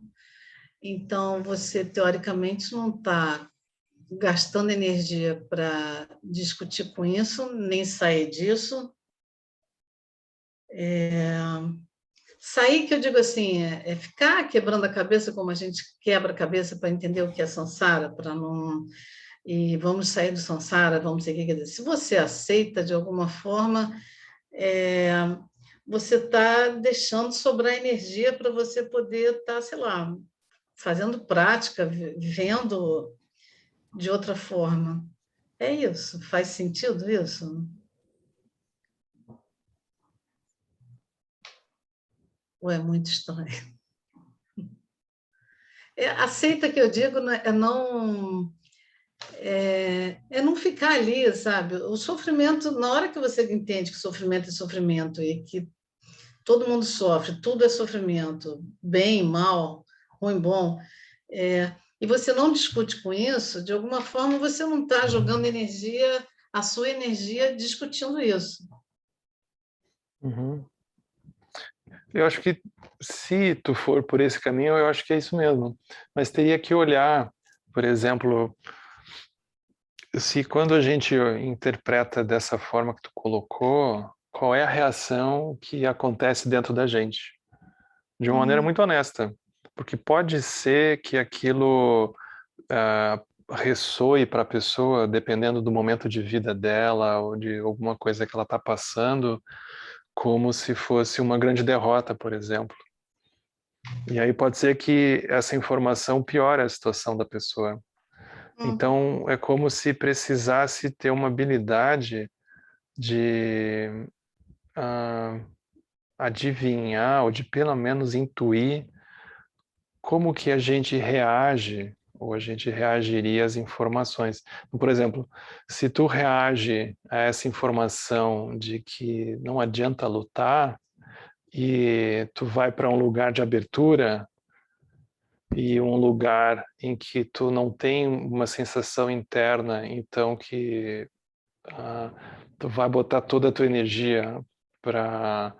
Então, você, teoricamente, não está gastando energia para discutir com isso, nem sair disso. Sair, que eu digo assim, é ficar quebrando a cabeça como a gente quebra a cabeça para entender o que é samsara, para não... E vamos sair do samsara, vamos seguir. Quer dizer, se você aceita de alguma forma, você está deixando sobrar energia para você poder estar, sei lá, fazendo prática, vivendo de outra forma. É isso. Faz sentido isso? Ou é muito estranho? Aceita que eu digo é não ficar ali, sabe? O sofrimento, na hora que você entende que sofrimento é sofrimento e que todo mundo sofre, tudo é sofrimento, bem, mal, ruim, bom, e você não discute com isso, de alguma forma você não está jogando energia, a sua energia discutindo isso. Uhum. Eu acho que se tu for por esse caminho, eu acho que é isso mesmo. Mas teria que olhar, por exemplo, se quando a gente interpreta dessa forma que tu colocou, qual é a reação que acontece dentro da gente? De uma maneira muito honesta. Porque pode ser que aquilo ressoe para a pessoa, dependendo do momento de vida dela ou de alguma coisa que ela está passando, como se fosse uma grande derrota, por exemplo. E aí pode ser que essa informação piore a situação da pessoa. Então é como se precisasse ter uma habilidade de adivinhar ou de pelo menos intuir como que a gente reage ou a gente reagiria às informações. Por exemplo, se tu reage a essa informação de que não adianta lutar e tu vai para um lugar de abertura e um lugar em que tu não tem uma sensação interna, então que tu vai botar toda a tua energia para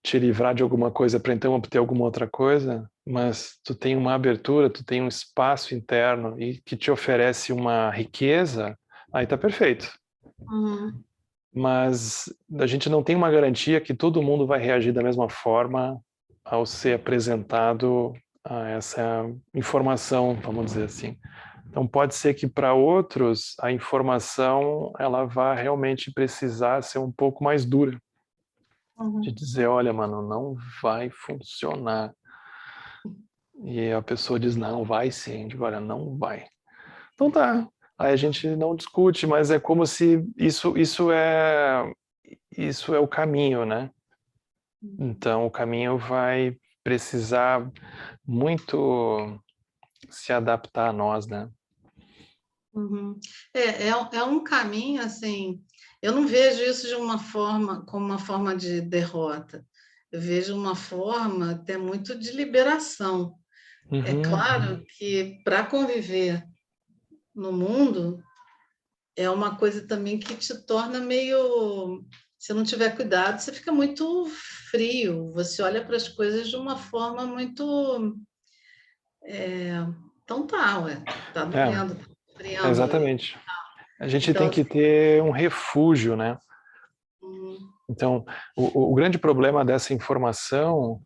te livrar de alguma coisa para então obter alguma outra coisa, mas tu tem uma abertura, tu tem um espaço interno e que te oferece uma riqueza, aí tá perfeito. Uhum. Mas a gente não tem uma garantia que todo mundo vai reagir da mesma forma ao ser apresentado a essa informação, vamos dizer assim. Então pode ser que para outros a informação ela vá realmente precisar ser um pouco mais dura, de dizer, olha, mano, não vai funcionar. E a pessoa diz, não, vai sim. Eu digo, olha, não vai. Então tá. Aí a gente não discute, mas é como se isso é o caminho, né? Então o caminho vai precisar muito se adaptar a nós, né? Uhum. É um caminho, assim, eu não vejo isso de uma forma, como uma forma de derrota. Eu vejo uma forma até muito de liberação. É Uhum. claro que para conviver no mundo é uma coisa também que te torna meio, se não tiver cuidado, você fica muito frio, você olha para as coisas de uma forma muito, então tá, ué, tá doendo, tá sofrendo. Exatamente. A gente tem Então, que ter um refúgio, né? assim, Então, o grande problema dessa informação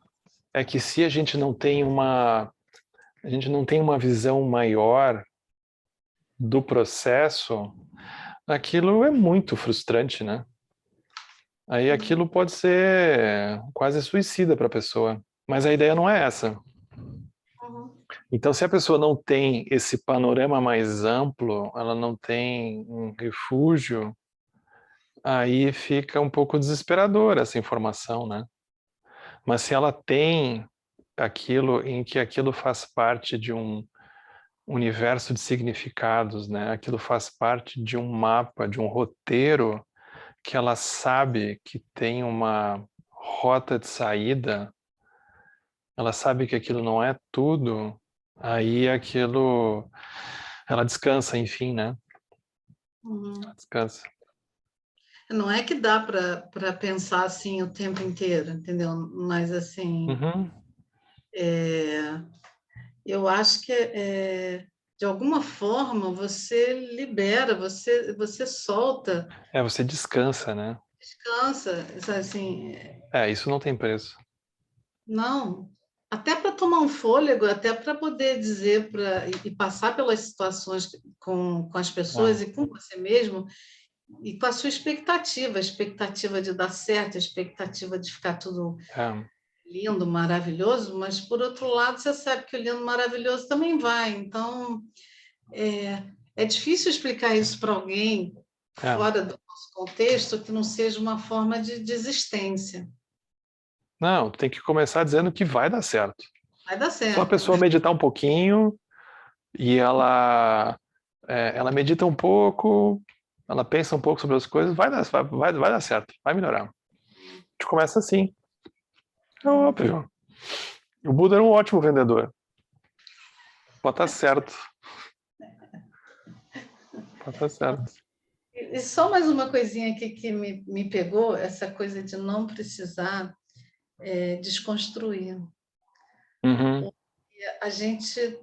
é que se a gente não tem uma visão maior do processo, aquilo é muito frustrante, né? Aí aquilo pode ser quase suicida para a pessoa. Mas a ideia não é essa. Uhum. Então, se a pessoa não tem esse panorama mais amplo, ela não tem um refúgio, aí fica um pouco desesperadora essa informação, né? Mas se ela tem aquilo em que aquilo faz parte de um universo de significados, né? Aquilo faz parte de um mapa, de um roteiro que ela sabe que tem uma rota de saída, ela sabe que aquilo não é tudo, aí aquilo, ela descansa, enfim, né? Uhum. Descansa. Não é que dá para pensar assim o tempo inteiro, entendeu? Mas assim, Uhum. é, eu acho que de alguma forma você libera, você solta, É, você descansa, né? descansa, assim, É, isso não tem preço. não, até para tomar um fôlego, até para poder dizer e passar pelas situações com as pessoas Ah, e com você mesmo, e com a sua expectativa, a expectativa de dar certo, a expectativa de ficar tudo é, lindo, maravilhoso, mas por outro lado, você sabe que o lindo, maravilhoso também vai. Então, é difícil explicar isso para alguém é. fora do nosso contexto que não seja uma forma de desistência. Não, tem que começar dizendo que vai dar certo. Vai dar Só a certo. pessoa meditar um pouquinho e ela medita um pouco, ela pensa um pouco sobre as coisas, vai dar certo, vai melhorar. A gente começa assim, é óbvio. O Buda era um ótimo vendedor. Pode estar certo, pode estar certo. E só mais uma coisinha aqui que me pegou, essa coisa de não precisar desconstruir. Uhum. A gente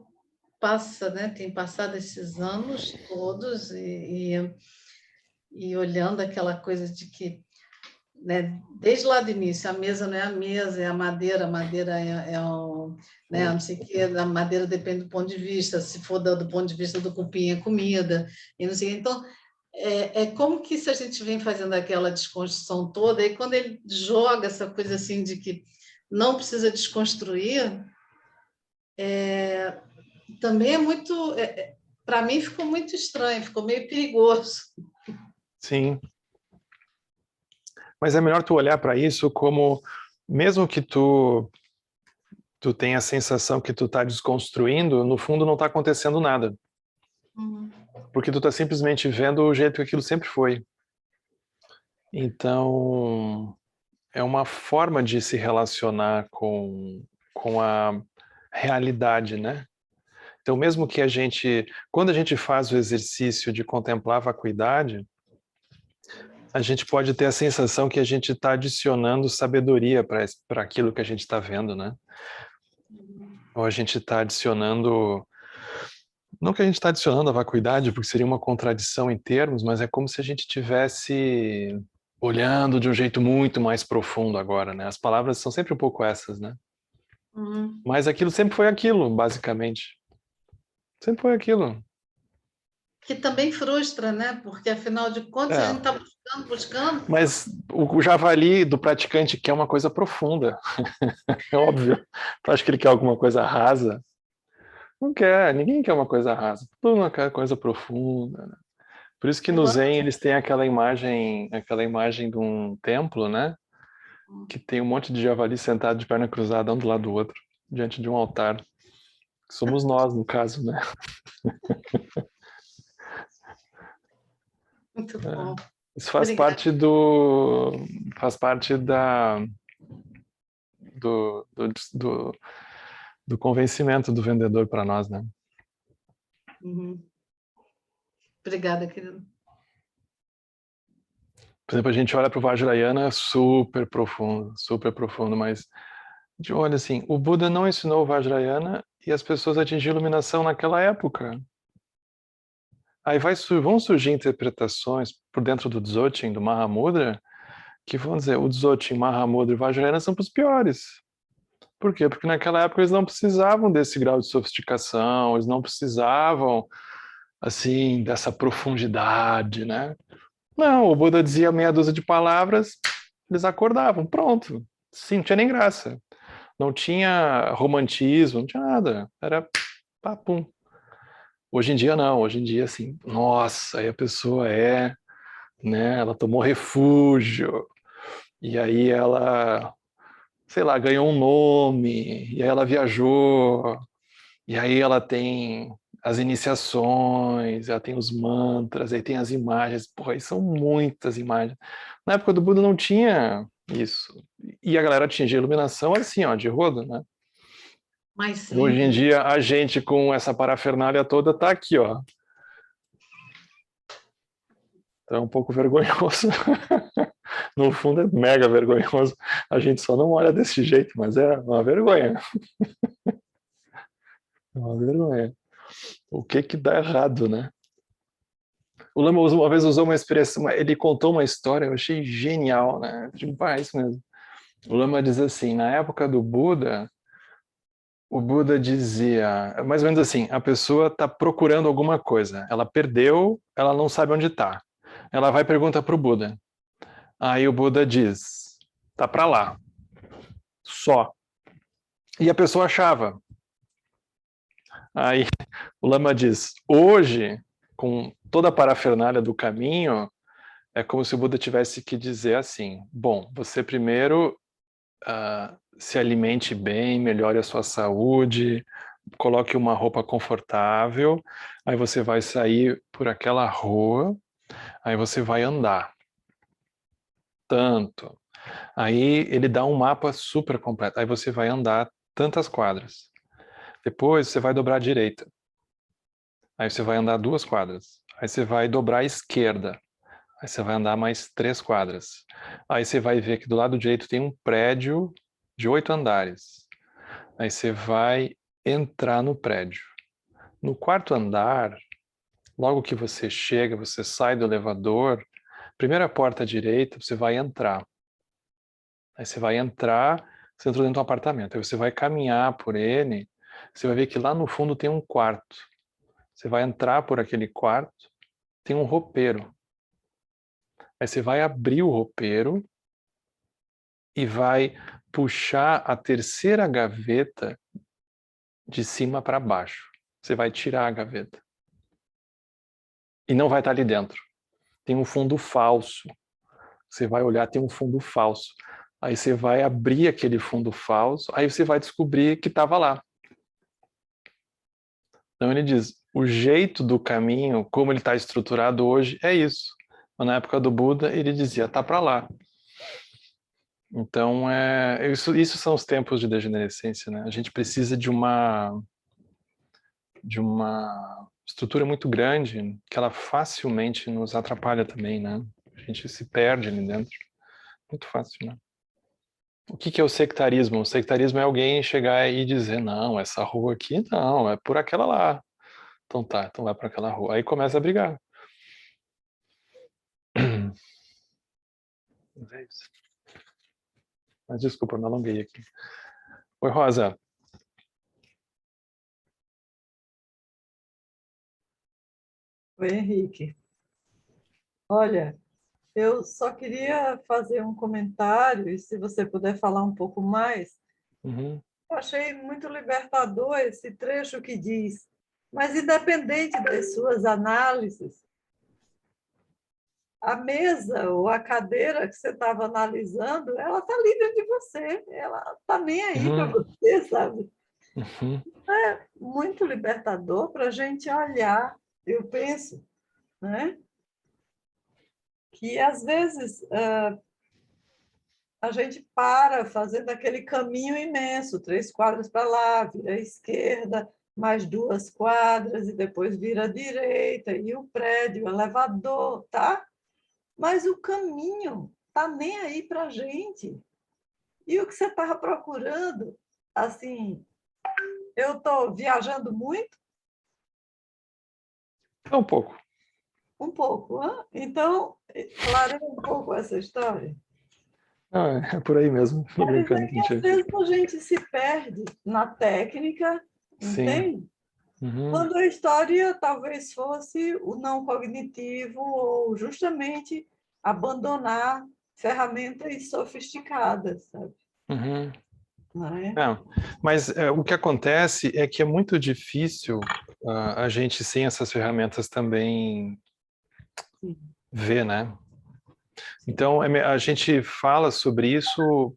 passa, né, tem passado esses anos todos e olhando aquela coisa de que, né, desde lá do início, a mesa não é a mesa, é a madeira né, não sei o quê, a madeira depende do ponto de vista, se for do ponto de vista do cupim é comida, e não sei o quê. Então, é como que se a gente vem fazendo aquela desconstrução toda, e quando ele joga essa coisa assim de que não precisa desconstruir, também é muito, para mim ficou muito estranho, ficou meio perigoso. Sim, mas é melhor tu olhar para isso como, mesmo que tu tenha a sensação que tu tá desconstruindo, no fundo não tá acontecendo nada, Uhum. porque tu tá simplesmente vendo o jeito que aquilo sempre foi. Então, é uma forma de se relacionar com a realidade, né? Então, mesmo que quando a gente faz o exercício de contemplar a vacuidade, a gente pode ter a sensação que a gente está adicionando sabedoria para aquilo que a gente está vendo, né? Ou a gente está adicionando, não que a gente está adicionando a vacuidade, porque seria uma contradição em termos, mas é como se a gente tivesse olhando de um jeito muito mais profundo agora, né? As palavras são sempre um pouco essas, né? Uhum. Mas aquilo sempre foi aquilo, basicamente. Sempre foi aquilo. Que também frustra, né? Porque afinal de contas a gente É. está buscando, buscando. Mas o javali do praticante quer uma coisa profunda, é óbvio. Tu acha que ele quer alguma coisa rasa? Não quer, ninguém quer uma coisa rasa. Todo mundo quer coisa profunda, né? Por isso que no Agora, Zen eles têm aquela imagem de um templo, né? Que tem um monte de javali sentado de perna cruzada, um do lado do outro, diante de um altar. Somos nós, no caso, né? muito É. bom. Isso Obrigada. faz parte do, do, do, do convencimento do vendedor para nós, né? Uhum. Obrigada, querido. Por exemplo, a gente olha para o Vajrayana super profundo, mas de olho assim, o Buda não ensinou o Vajrayana e as pessoas atingiram iluminação naquela época. Aí vão surgir interpretações por dentro do Dzogchen, do Mahamudra, que vão dizer o Dzogchen, Mahamudra e Vajrayana são os piores. Por quê? Porque naquela época eles não precisavam desse grau de sofisticação, eles não precisavam, assim, dessa profundidade, né? Não, o Buda dizia meia dúzia de palavras, Eles acordavam, pronto. Sim, não tinha nem graça. Não tinha romantismo, não tinha nada. Era papum. Hoje em dia não, hoje em dia assim, nossa, aí a pessoa né, ela tomou refúgio, e aí ela, sei lá, ganhou um nome, e aí ela viajou, e aí ela tem as iniciações, ela tem os mantras, aí tem as imagens, porra, aí são muitas imagens. Na época do Buda não tinha isso. E a galera tinha de iluminação assim, ó, de rodo, né? Mais Hoje em simples. dia a gente com essa parafernália toda tá aqui, ó. Então é um pouco vergonhoso. No fundo é mega vergonhoso. A gente só não olha desse jeito, mas é uma vergonha. É uma vergonha. O que que dá errado, né? O Lama uma vez usou uma expressão, ele contou uma história, eu achei genial, né? Demais mesmo. O Lama diz assim, na época do Buda, o Buda dizia, mais ou menos assim, a pessoa está procurando alguma coisa, ela perdeu, ela não sabe onde está. Ela vai e pergunta para o Buda. Aí o Buda diz, tá para lá, só. E a pessoa achava. Aí o Lama diz, hoje, com toda a parafernália do caminho, é como se o Buda tivesse que dizer assim, bom, você primeiro se alimente bem, melhore a sua saúde, coloque uma roupa confortável, aí você vai sair por aquela rua, aí você vai andar tanto. Aí ele dá um mapa super completo, aí você vai andar tantas quadras. Depois você vai dobrar à direita. Aí você vai andar 2 quadras. Aí você vai dobrar à esquerda. Aí você vai andar mais 3 quadras. Aí você vai ver que do lado direito tem um prédio de 8 andares. Aí você vai entrar no prédio. No quarto andar, logo que você chega, você sai do elevador, primeira porta à direita, você vai entrar. Aí você vai entrar, você entrou dentro do apartamento. Aí você vai caminhar por ele, você vai ver que lá no fundo tem um quarto. Você vai entrar por aquele quarto, tem um roupeiro. Aí você vai abrir o roupeiro e vai puxar a terceira gaveta de cima para baixo. Você vai tirar a gaveta. E não vai estar ali dentro. Tem um fundo falso. Você vai olhar, tem um fundo falso. Aí você vai abrir aquele fundo falso, aí você vai descobrir que estava lá. Então ele diz, o jeito do caminho, como ele está estruturado hoje, é isso. Mas na época do Buda, ele dizia, tá para lá. Então, isso são os tempos de degenerescência, né? A gente precisa de uma estrutura muito grande que ela facilmente nos atrapalha também, né? A gente se perde ali dentro. Muito fácil, né? O que é o sectarismo? O sectarismo é alguém chegar e dizer, não, essa rua aqui não, é por aquela lá. Então tá, então vai para aquela rua. Aí começa a brigar. Mas é isso. Mas desculpa, eu me alonguei aqui. Oi, Rosa. Oi, Henrique. Olha, eu só queria fazer um comentário, e se você puder falar um pouco mais, Uhum. eu achei muito libertador esse trecho que diz, mas independente das suas análises, a mesa ou a cadeira que você estava analisando, ela está livre de você, ela está nem aí para Uhum. você, sabe? Uhum. É muito libertador para a gente olhar, eu penso, né? Que às vezes a gente para fazendo aquele caminho imenso, 3 quadras para lá, vira à esquerda, mais 2 quadras, e depois vira à direita, e o prédio, o elevador, tá? Mas o caminho tá nem aí para a gente. E o que você estava procurando, assim, eu estou viajando muito? É um pouco. Um pouco, hein? Então, clareia um pouco essa história. Não, é por aí mesmo. Tô Quer brincando dizer que às contigo. vezes a gente se perde na técnica, Sim. entende? Uhum. Quando a história talvez fosse o não cognitivo ou justamente abandonar ferramentas sofisticadas, sabe? Uhum. Não é? Mas o que acontece é que é muito difícil a gente, sem essas ferramentas, também Sim. ver, né? Então, a gente fala sobre isso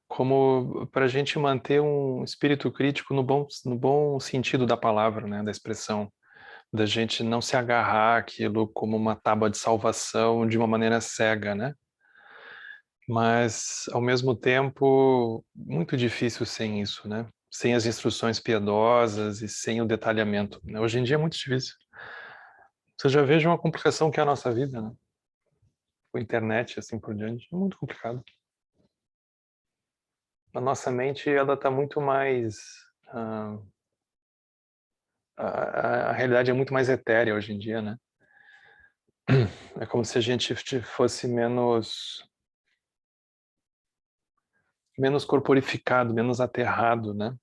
como para a gente manter um espírito crítico no bom sentido da palavra, né? Da expressão. Da gente não se agarrar àquilo como uma tábua de salvação de uma maneira cega, né? Mas, ao mesmo tempo, muito difícil sem isso, né? Sem as instruções piedosas e sem o detalhamento, né? Hoje em dia é muito difícil. Você já veja uma complicação que é a nossa vida, né? Com a internet, assim por diante, é muito complicado. A nossa mente, ela está muito mais... a realidade é muito mais etérea hoje em dia, né? É como se a gente fosse menos corporificado, menos aterrado, né?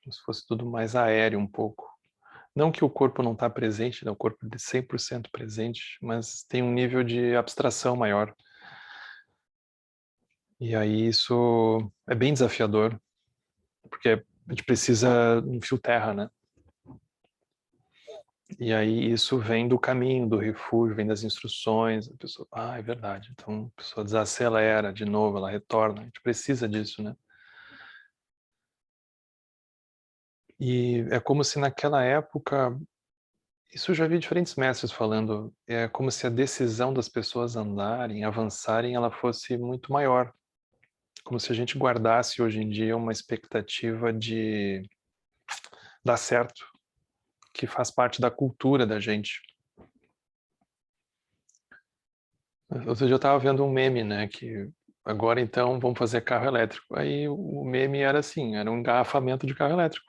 Como se fosse tudo mais aéreo um pouco. Não que o corpo não está presente, né? O corpo é 100% presente, mas tem um nível de abstração maior. E aí isso é bem desafiador, porque a gente precisa de um fio terra, né? E aí isso vem do caminho, do refúgio, vem das instruções. A pessoa, é verdade. Então a pessoa desacelera de novo, ela retorna. A gente precisa disso, né? E é como se naquela época, isso eu já vi diferentes mestres falando, é como se a decisão das pessoas andarem, avançarem, ela fosse muito maior. Como se a gente guardasse hoje em dia uma expectativa de dar certo, que faz parte da cultura da gente. Outro dia eu estava vendo um meme, né, que agora então vamos fazer carro elétrico. Aí o meme era assim, era um engarrafamento de carro elétrico.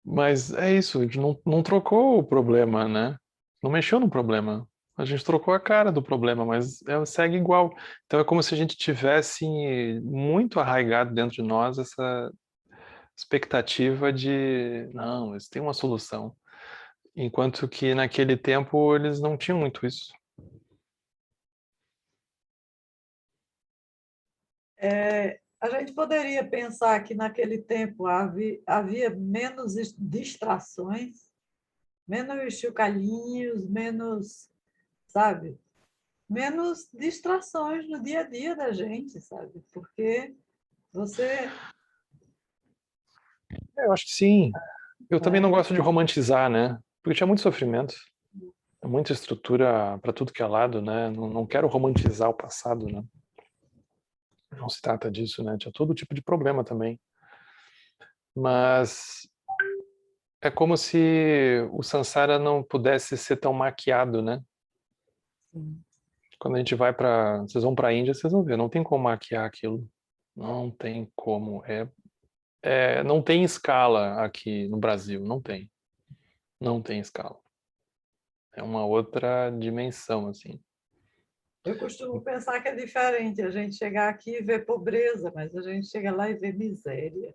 Mas é isso, a gente não trocou o problema, né? Não mexeu no problema. A gente trocou a cara do problema, mas segue igual. Então é como se a gente tivesse muito arraigado dentro de nós essa expectativa de, não, eles têm uma solução. Enquanto que naquele tempo eles não tinham muito isso. A gente poderia pensar que naquele tempo havia menos distrações, menos chocalhinhos, menos, sabe? Menos distrações no dia a dia da gente, sabe? Porque você... Eu acho que sim. Eu também não É, gosto de romantizar, né? Porque tinha muito sofrimento, muita estrutura para tudo que é lado, né? Não quero romantizar o passado, né? Não se trata disso, né? Tinha todo tipo de problema também. Mas é como se o Sansara não pudesse ser tão maquiado, né? sim. Quando a gente vai para, vocês vão para a Índia, vocês vão ver, não tem como maquiar aquilo. Não tem como. Não tem escala aqui no Brasil, não tem. Não tem escala. É uma outra dimensão, assim. Eu costumo pensar que é diferente a gente chegar aqui e ver pobreza, mas a gente chega lá e vê miséria.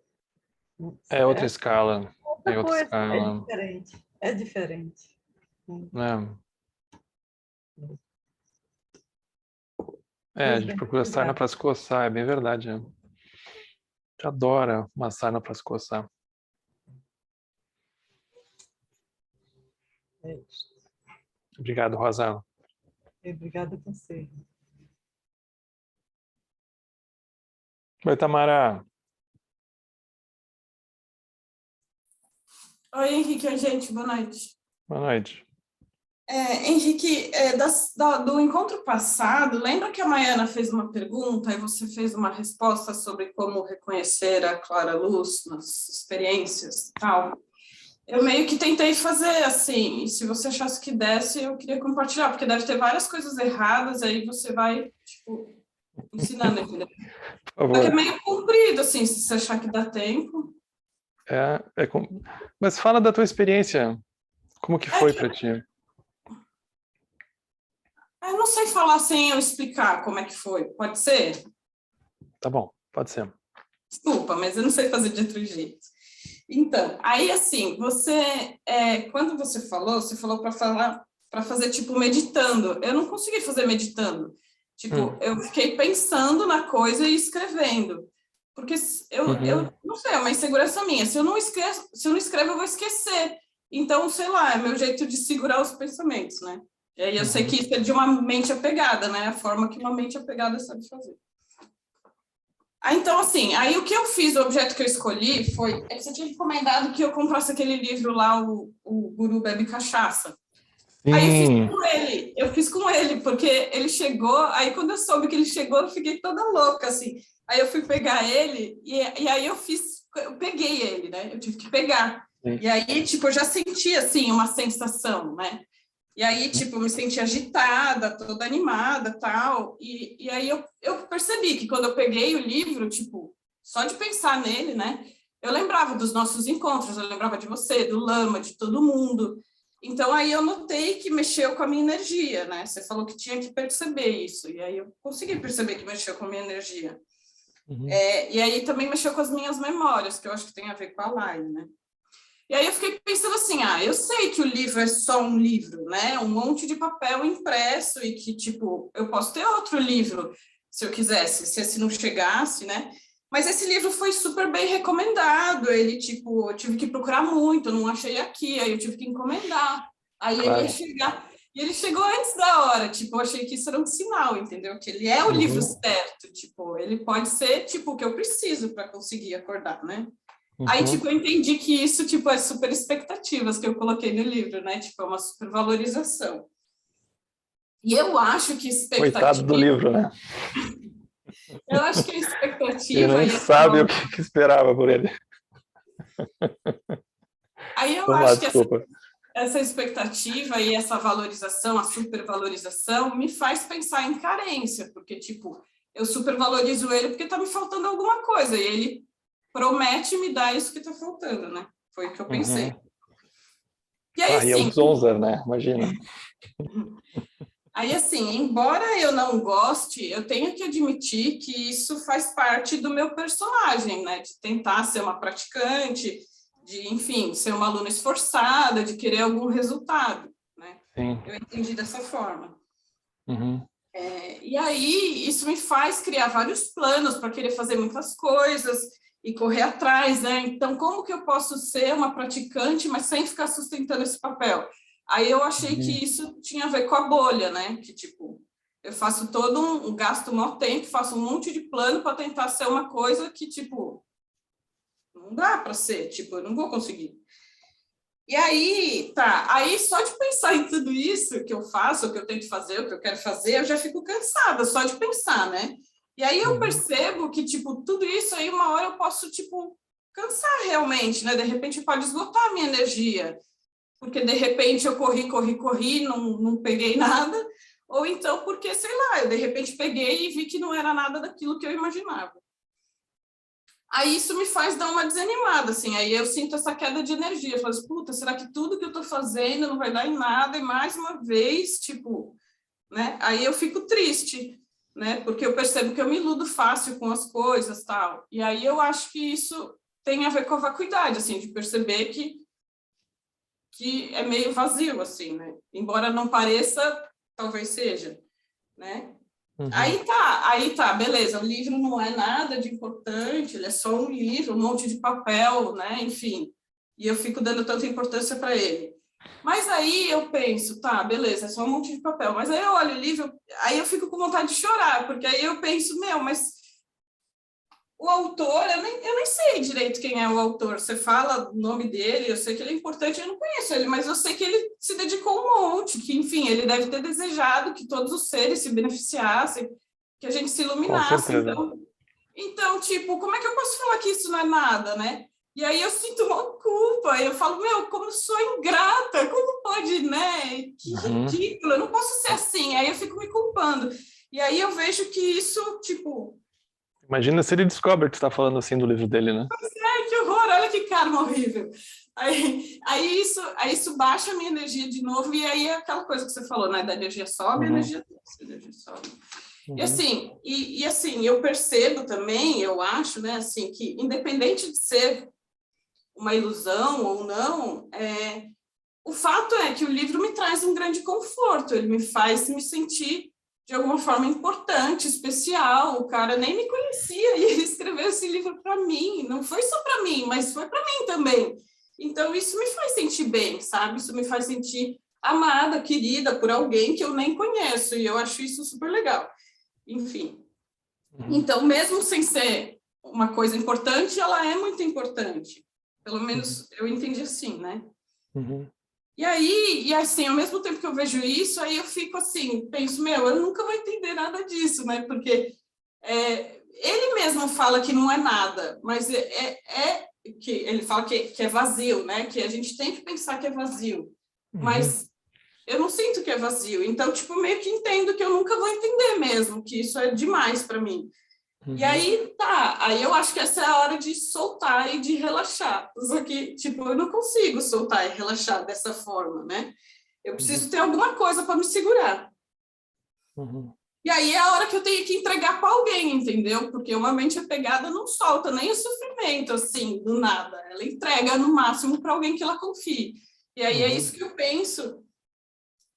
É outra É escala. É outra outra coisa, é escala. diferente. É diferente. A Pois gente bem, procura sarna obrigada. para se coçar, é bem verdade. A gente adora uma sarna para se coçar. É isso. Obrigado, Rosa. Obrigada a você. Oi, Tamara. Oi, Henrique. Oi, gente. Boa noite. Boa noite. Henrique, do encontro passado, lembra que a Maiana fez uma pergunta e você fez uma resposta sobre como reconhecer a clara luz nas experiências e tal? Eu meio que tentei fazer assim, e se você achasse que desse, eu queria compartilhar, porque deve ter várias coisas erradas, aí você vai, tipo, ensinando, entendeu? Por Só que é favor. meio comprido, assim, se você achar que dá tempo. Mas fala da tua experiência. Como que É foi que para ti? eu não sei falar sem eu explicar como é que foi, pode ser? Tá bom, pode ser. Desculpa, mas eu não sei fazer de outro jeito. Então, aí assim, quando você falou para para fazer, tipo, meditando. Eu não consegui fazer meditando. Tipo, eu fiquei pensando na coisa e escrevendo. Porque eu não sei, é uma insegurança minha. Se eu não escrevo, eu vou esquecer. Então, sei lá, é meu jeito de segurar os pensamentos, né? E aí eu sei que isso é de uma mente apegada, né? A forma que uma mente apegada sabe fazer. Então, assim, aí o que eu fiz, o objeto que eu escolhi foi... É que você tinha recomendado que eu comprasse aquele livro lá, o Guru Bebe Cachaça. Sim. Aí eu fiz com ele, porque ele chegou, aí quando eu soube que ele chegou, eu fiquei toda louca, assim. Aí eu fui pegar ele, e aí eu peguei ele, né? Eu tive que pegar. Sim. E aí, tipo, eu já senti, assim, uma sensação, né? E aí, tipo, eu me senti agitada, toda animada, tal. E aí eu percebi que quando eu peguei o livro, tipo, só de pensar nele, né? Eu lembrava dos nossos encontros, eu lembrava de você, do Lama, de todo mundo. Então, aí eu notei que mexeu com a minha energia, né? Você falou que tinha que perceber isso. E aí eu consegui perceber que mexeu com a minha energia. E aí também mexeu com as minhas memórias, que eu acho que tem a ver com a Lai, né? E aí eu fiquei pensando assim, eu sei que o livro é só um livro, né? Um monte de papel impresso e que, tipo, eu posso ter outro livro, se eu quisesse, se esse não chegasse, né? Mas esse livro foi super bem recomendado, ele, tipo, eu tive que procurar muito, eu não achei aqui, aí eu tive que encomendar. Aí ele ia chegar, e ele chegou antes da hora, tipo, eu achei que isso era um sinal, entendeu? Que ele é o livro certo, tipo, ele pode ser, tipo, o que eu preciso para conseguir acordar, né? Aí, tipo, eu entendi que isso, tipo, é super expectativas que eu coloquei no livro, né? Tipo, é uma super valorização. E eu acho que expectativa... Coitado do livro, né? Eu acho que a expectativa... Ele nem sabe o que esperava por ele. Aí eu acho que essa expectativa e essa valorização, a supervalorização, me faz pensar em carência, porque, tipo, eu supervalorizo ele porque tá me faltando alguma coisa, e ele promete me dar isso que tá faltando, né? Foi o que eu pensei. E aí, assim... é o Zonza, né? Imagina. Aí, assim, embora eu não goste, eu tenho que admitir que isso faz parte do meu personagem, né? De tentar ser uma praticante, de, enfim, ser uma aluna esforçada, de querer algum resultado, né? Sim. Eu entendi dessa forma. E aí, isso me faz criar vários planos para querer fazer muitas coisas e correr atrás, né? Então, como que eu posso ser uma praticante, mas sem ficar sustentando esse papel? Aí eu achei que isso tinha a ver com a bolha, né? Que, tipo, eu faço todo um gasto maior tempo, faço um monte de plano para tentar ser uma coisa que, tipo, não dá para ser, tipo, eu não vou conseguir. E aí, aí só de pensar em tudo isso que eu faço, o que eu tento fazer, o que eu quero fazer, eu já fico cansada só de pensar, né? E aí eu percebo que, tipo, tudo isso aí, uma hora eu posso, tipo, cansar realmente, né? De repente pode esgotar a minha energia, porque de repente eu corri, não peguei nada, ou então porque, sei lá, eu de repente peguei e vi que não era nada daquilo que eu imaginava. Aí isso me faz dar uma desanimada, assim, aí eu sinto essa queda de energia, eu falo assim, puta, será que tudo que eu tô fazendo não vai dar em nada? E mais uma vez, tipo, né? Aí eu fico triste, né? Porque eu percebo que eu me iludo fácil com as coisas, tal. E aí eu acho que isso tem a ver com a vacuidade, assim, de perceber que é meio vazio, assim, né? Embora não pareça, talvez seja, né? Aí tá, beleza, o livro não é nada de importante, ele é só um livro, um monte de papel, né? Enfim, e eu fico dando tanta importância para ele. Mas aí eu penso, tá, beleza, é só um monte de papel, mas aí eu olho o livro, aí eu fico com vontade de chorar, porque aí eu penso, mas o autor, eu nem sei direito quem é o autor. Você fala o nome dele, eu sei que ele é importante, eu não conheço ele, mas eu sei que ele se dedicou um monte, que, enfim, ele deve ter desejado que todos os seres se beneficiassem, que a gente se iluminasse. Então, tipo, como é que eu posso falar que isso não é nada, né? E aí eu sinto uma culpa, eu falo, como eu sou ingrata, como pode, né? Que ridículo, eu não posso ser assim. Aí eu fico me culpando. E aí eu vejo que isso, tipo... Imagina se ele descobre que você está falando assim do livro dele, né? Ai, que horror, olha que karma horrível. Aí isso baixa a minha energia de novo, e aí é aquela coisa que você falou, né? Da energia sobe, a energia sobe. E assim, eu percebo também, eu acho, né, assim, que independente de ser uma ilusão ou não, o fato é que o livro me traz um grande conforto, ele me faz me sentir de alguma forma importante, especial. O cara nem me conhecia e ele escreveu esse livro para mim. Não foi só para mim, mas foi para mim também. Então, isso me faz sentir bem, sabe? Isso me faz sentir amada, querida por alguém que eu nem conheço. E eu acho isso super legal. Enfim. Então, mesmo sem ser uma coisa importante, ela é muito importante. Pelo menos eu entendi assim, né? E aí, e assim, ao mesmo tempo que eu vejo isso, aí eu fico assim, penso, meu, eu nunca vou entender nada disso, né? Porque ele mesmo fala que não é nada, mas que ele fala que é vazio, né? Que a gente tem que pensar que é vazio. Mas eu não sinto que é vazio. Então, tipo, meio que entendo que eu nunca vou entender mesmo, que isso é demais para mim. E aí, tá, aí eu acho que essa é a hora de soltar e de relaxar. Só que, tipo, eu não consigo soltar e relaxar dessa forma, né? Eu preciso ter alguma coisa para me segurar. E aí é a hora que eu tenho que entregar para alguém, entendeu? Porque uma mente apegada não solta nem o sofrimento, assim, do nada. Ela entrega, no máximo, para alguém que ela confie. E aí é isso que eu penso,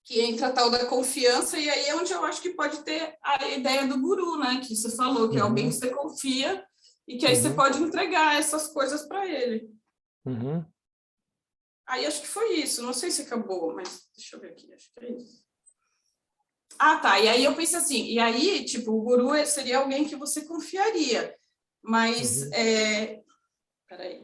que entra a tal da confiança, e aí é onde eu acho que pode ter a ideia do guru, né? Que você falou, que é alguém que você confia e que aí você pode entregar essas coisas para ele. Aí acho que foi isso, não sei se acabou, mas deixa eu ver aqui, acho que é isso. Ah, tá, e aí eu pensei assim, e aí, tipo, o guru seria alguém que você confiaria, mas, peraí.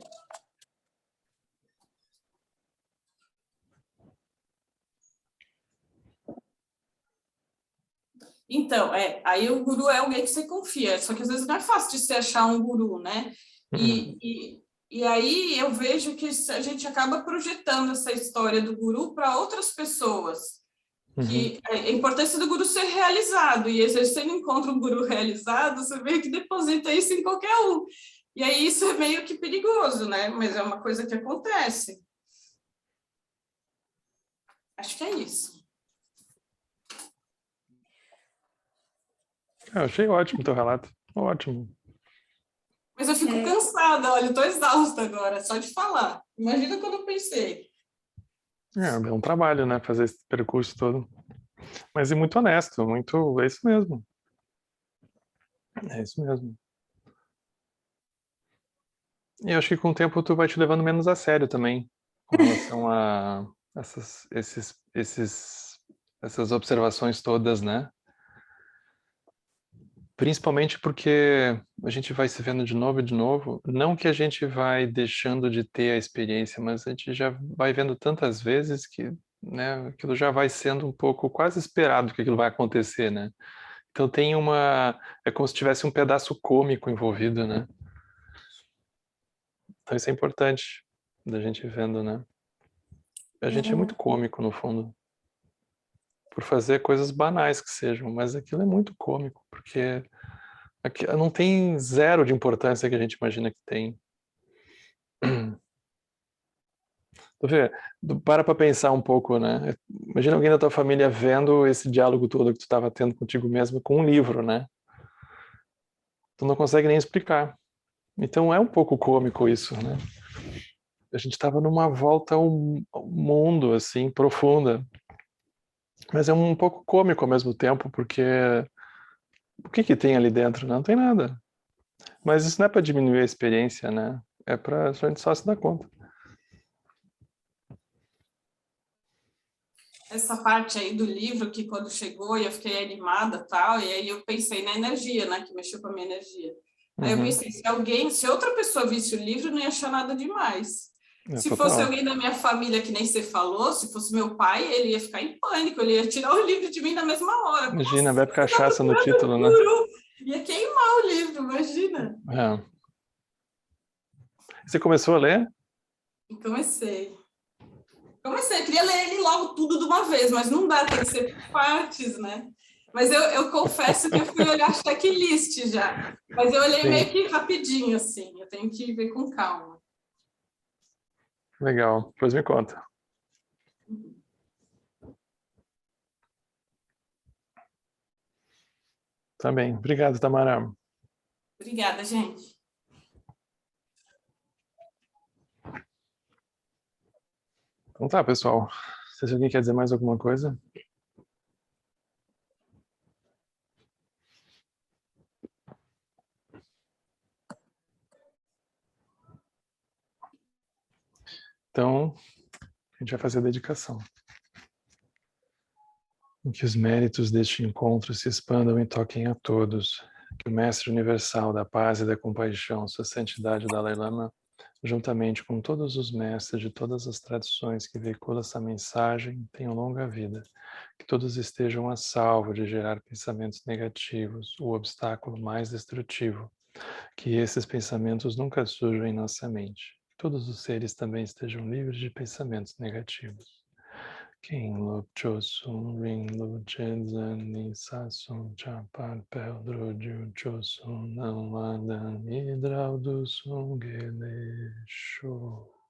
Então, aí o guru é alguém que você confia, só que às vezes não é fácil de você achar um guru, né? E aí eu vejo que a gente acaba projetando essa história do guru para outras pessoas, que a importância do guru ser realizado, e às vezes você não encontra um guru realizado, você meio que deposita isso em qualquer um. E aí isso é meio que perigoso, né? Mas é uma coisa que acontece. Acho que é isso. Eu achei ótimo o teu relato. Ótimo. Mas eu fico cansada, olha, eu estou exausta agora, só de falar. Imagina quando eu pensei. É um trabalho, né? Fazer esse percurso todo. Mas é muito honesto, muito. É isso mesmo. É isso mesmo. E eu acho que com o tempo tu vai te levando menos a sério também, com relação a essas observações todas, né? Principalmente porque a gente vai se vendo de novo e de novo. Não que a gente vai deixando de ter a experiência, mas a gente já vai vendo tantas vezes que, né, aquilo já vai sendo um pouco quase esperado que aquilo vai acontecer, né? Então tem é como se tivesse um pedaço cômico envolvido, né? Então isso é importante da gente vendo, né? A gente é muito cômico no fundo, por fazer coisas banais que sejam, mas aquilo é muito cômico, porque aqui não tem zero de importância que a gente imagina que tem. Tu vê, para pensar um pouco, né? Imagina alguém da tua família vendo esse diálogo todo que tu estava tendo contigo mesmo com um livro, né? Tu não consegue nem explicar. Então é um pouco cômico isso, né? A gente estava numa volta ao mundo, assim, profunda. Mas é um pouco cômico ao mesmo tempo, porque o que que tem ali dentro, né? Não tem nada. Mas isso não é para diminuir a experiência, né? É para a gente só se dar conta. Essa parte aí do livro, que quando chegou eu fiquei animada tal, e aí eu pensei na energia, né? Que mexeu com a minha energia. Aí eu pensei, se outra pessoa visse o livro, não ia achar nada demais. Se fosse alguém da minha família, que nem você falou, se fosse meu pai, ele ia ficar em pânico, ele ia tirar o livro de mim na mesma hora. Imagina, bebe cachaça no título, né? Ia queimar o livro, imagina. Você começou a ler? Comecei, eu queria ler ele logo tudo de uma vez, mas não dá, tem que ser por partes, né? Mas eu confesso que eu fui olhar checklist já. Mas eu olhei meio que rapidinho, assim. Eu tenho que ver com calma. Legal. Depois me conta. Tá bem. Obrigado, Tamara. Obrigada, gente. Então Então tá, pessoal. Se alguém quer dizer mais alguma coisa. Então, a gente vai fazer a dedicação. Que os méritos deste encontro se expandam e toquem a todos. Que o Mestre Universal da Paz e da Compaixão, Sua Santidade Dalai Lama, juntamente com todos os mestres de todas as tradições que veiculam essa mensagem, tenham longa vida. Que todos estejam a salvo de gerar pensamentos negativos, o obstáculo mais destrutivo. Que esses pensamentos nunca surjam em nossa mente. Que todos os seres também estejam livres de pensamentos negativos. King Luk Chosun Ring Lu Chenzan Ni Sasun Chapar Peldro Ju Chosun Namadan Hidrau do Sung Ele Show.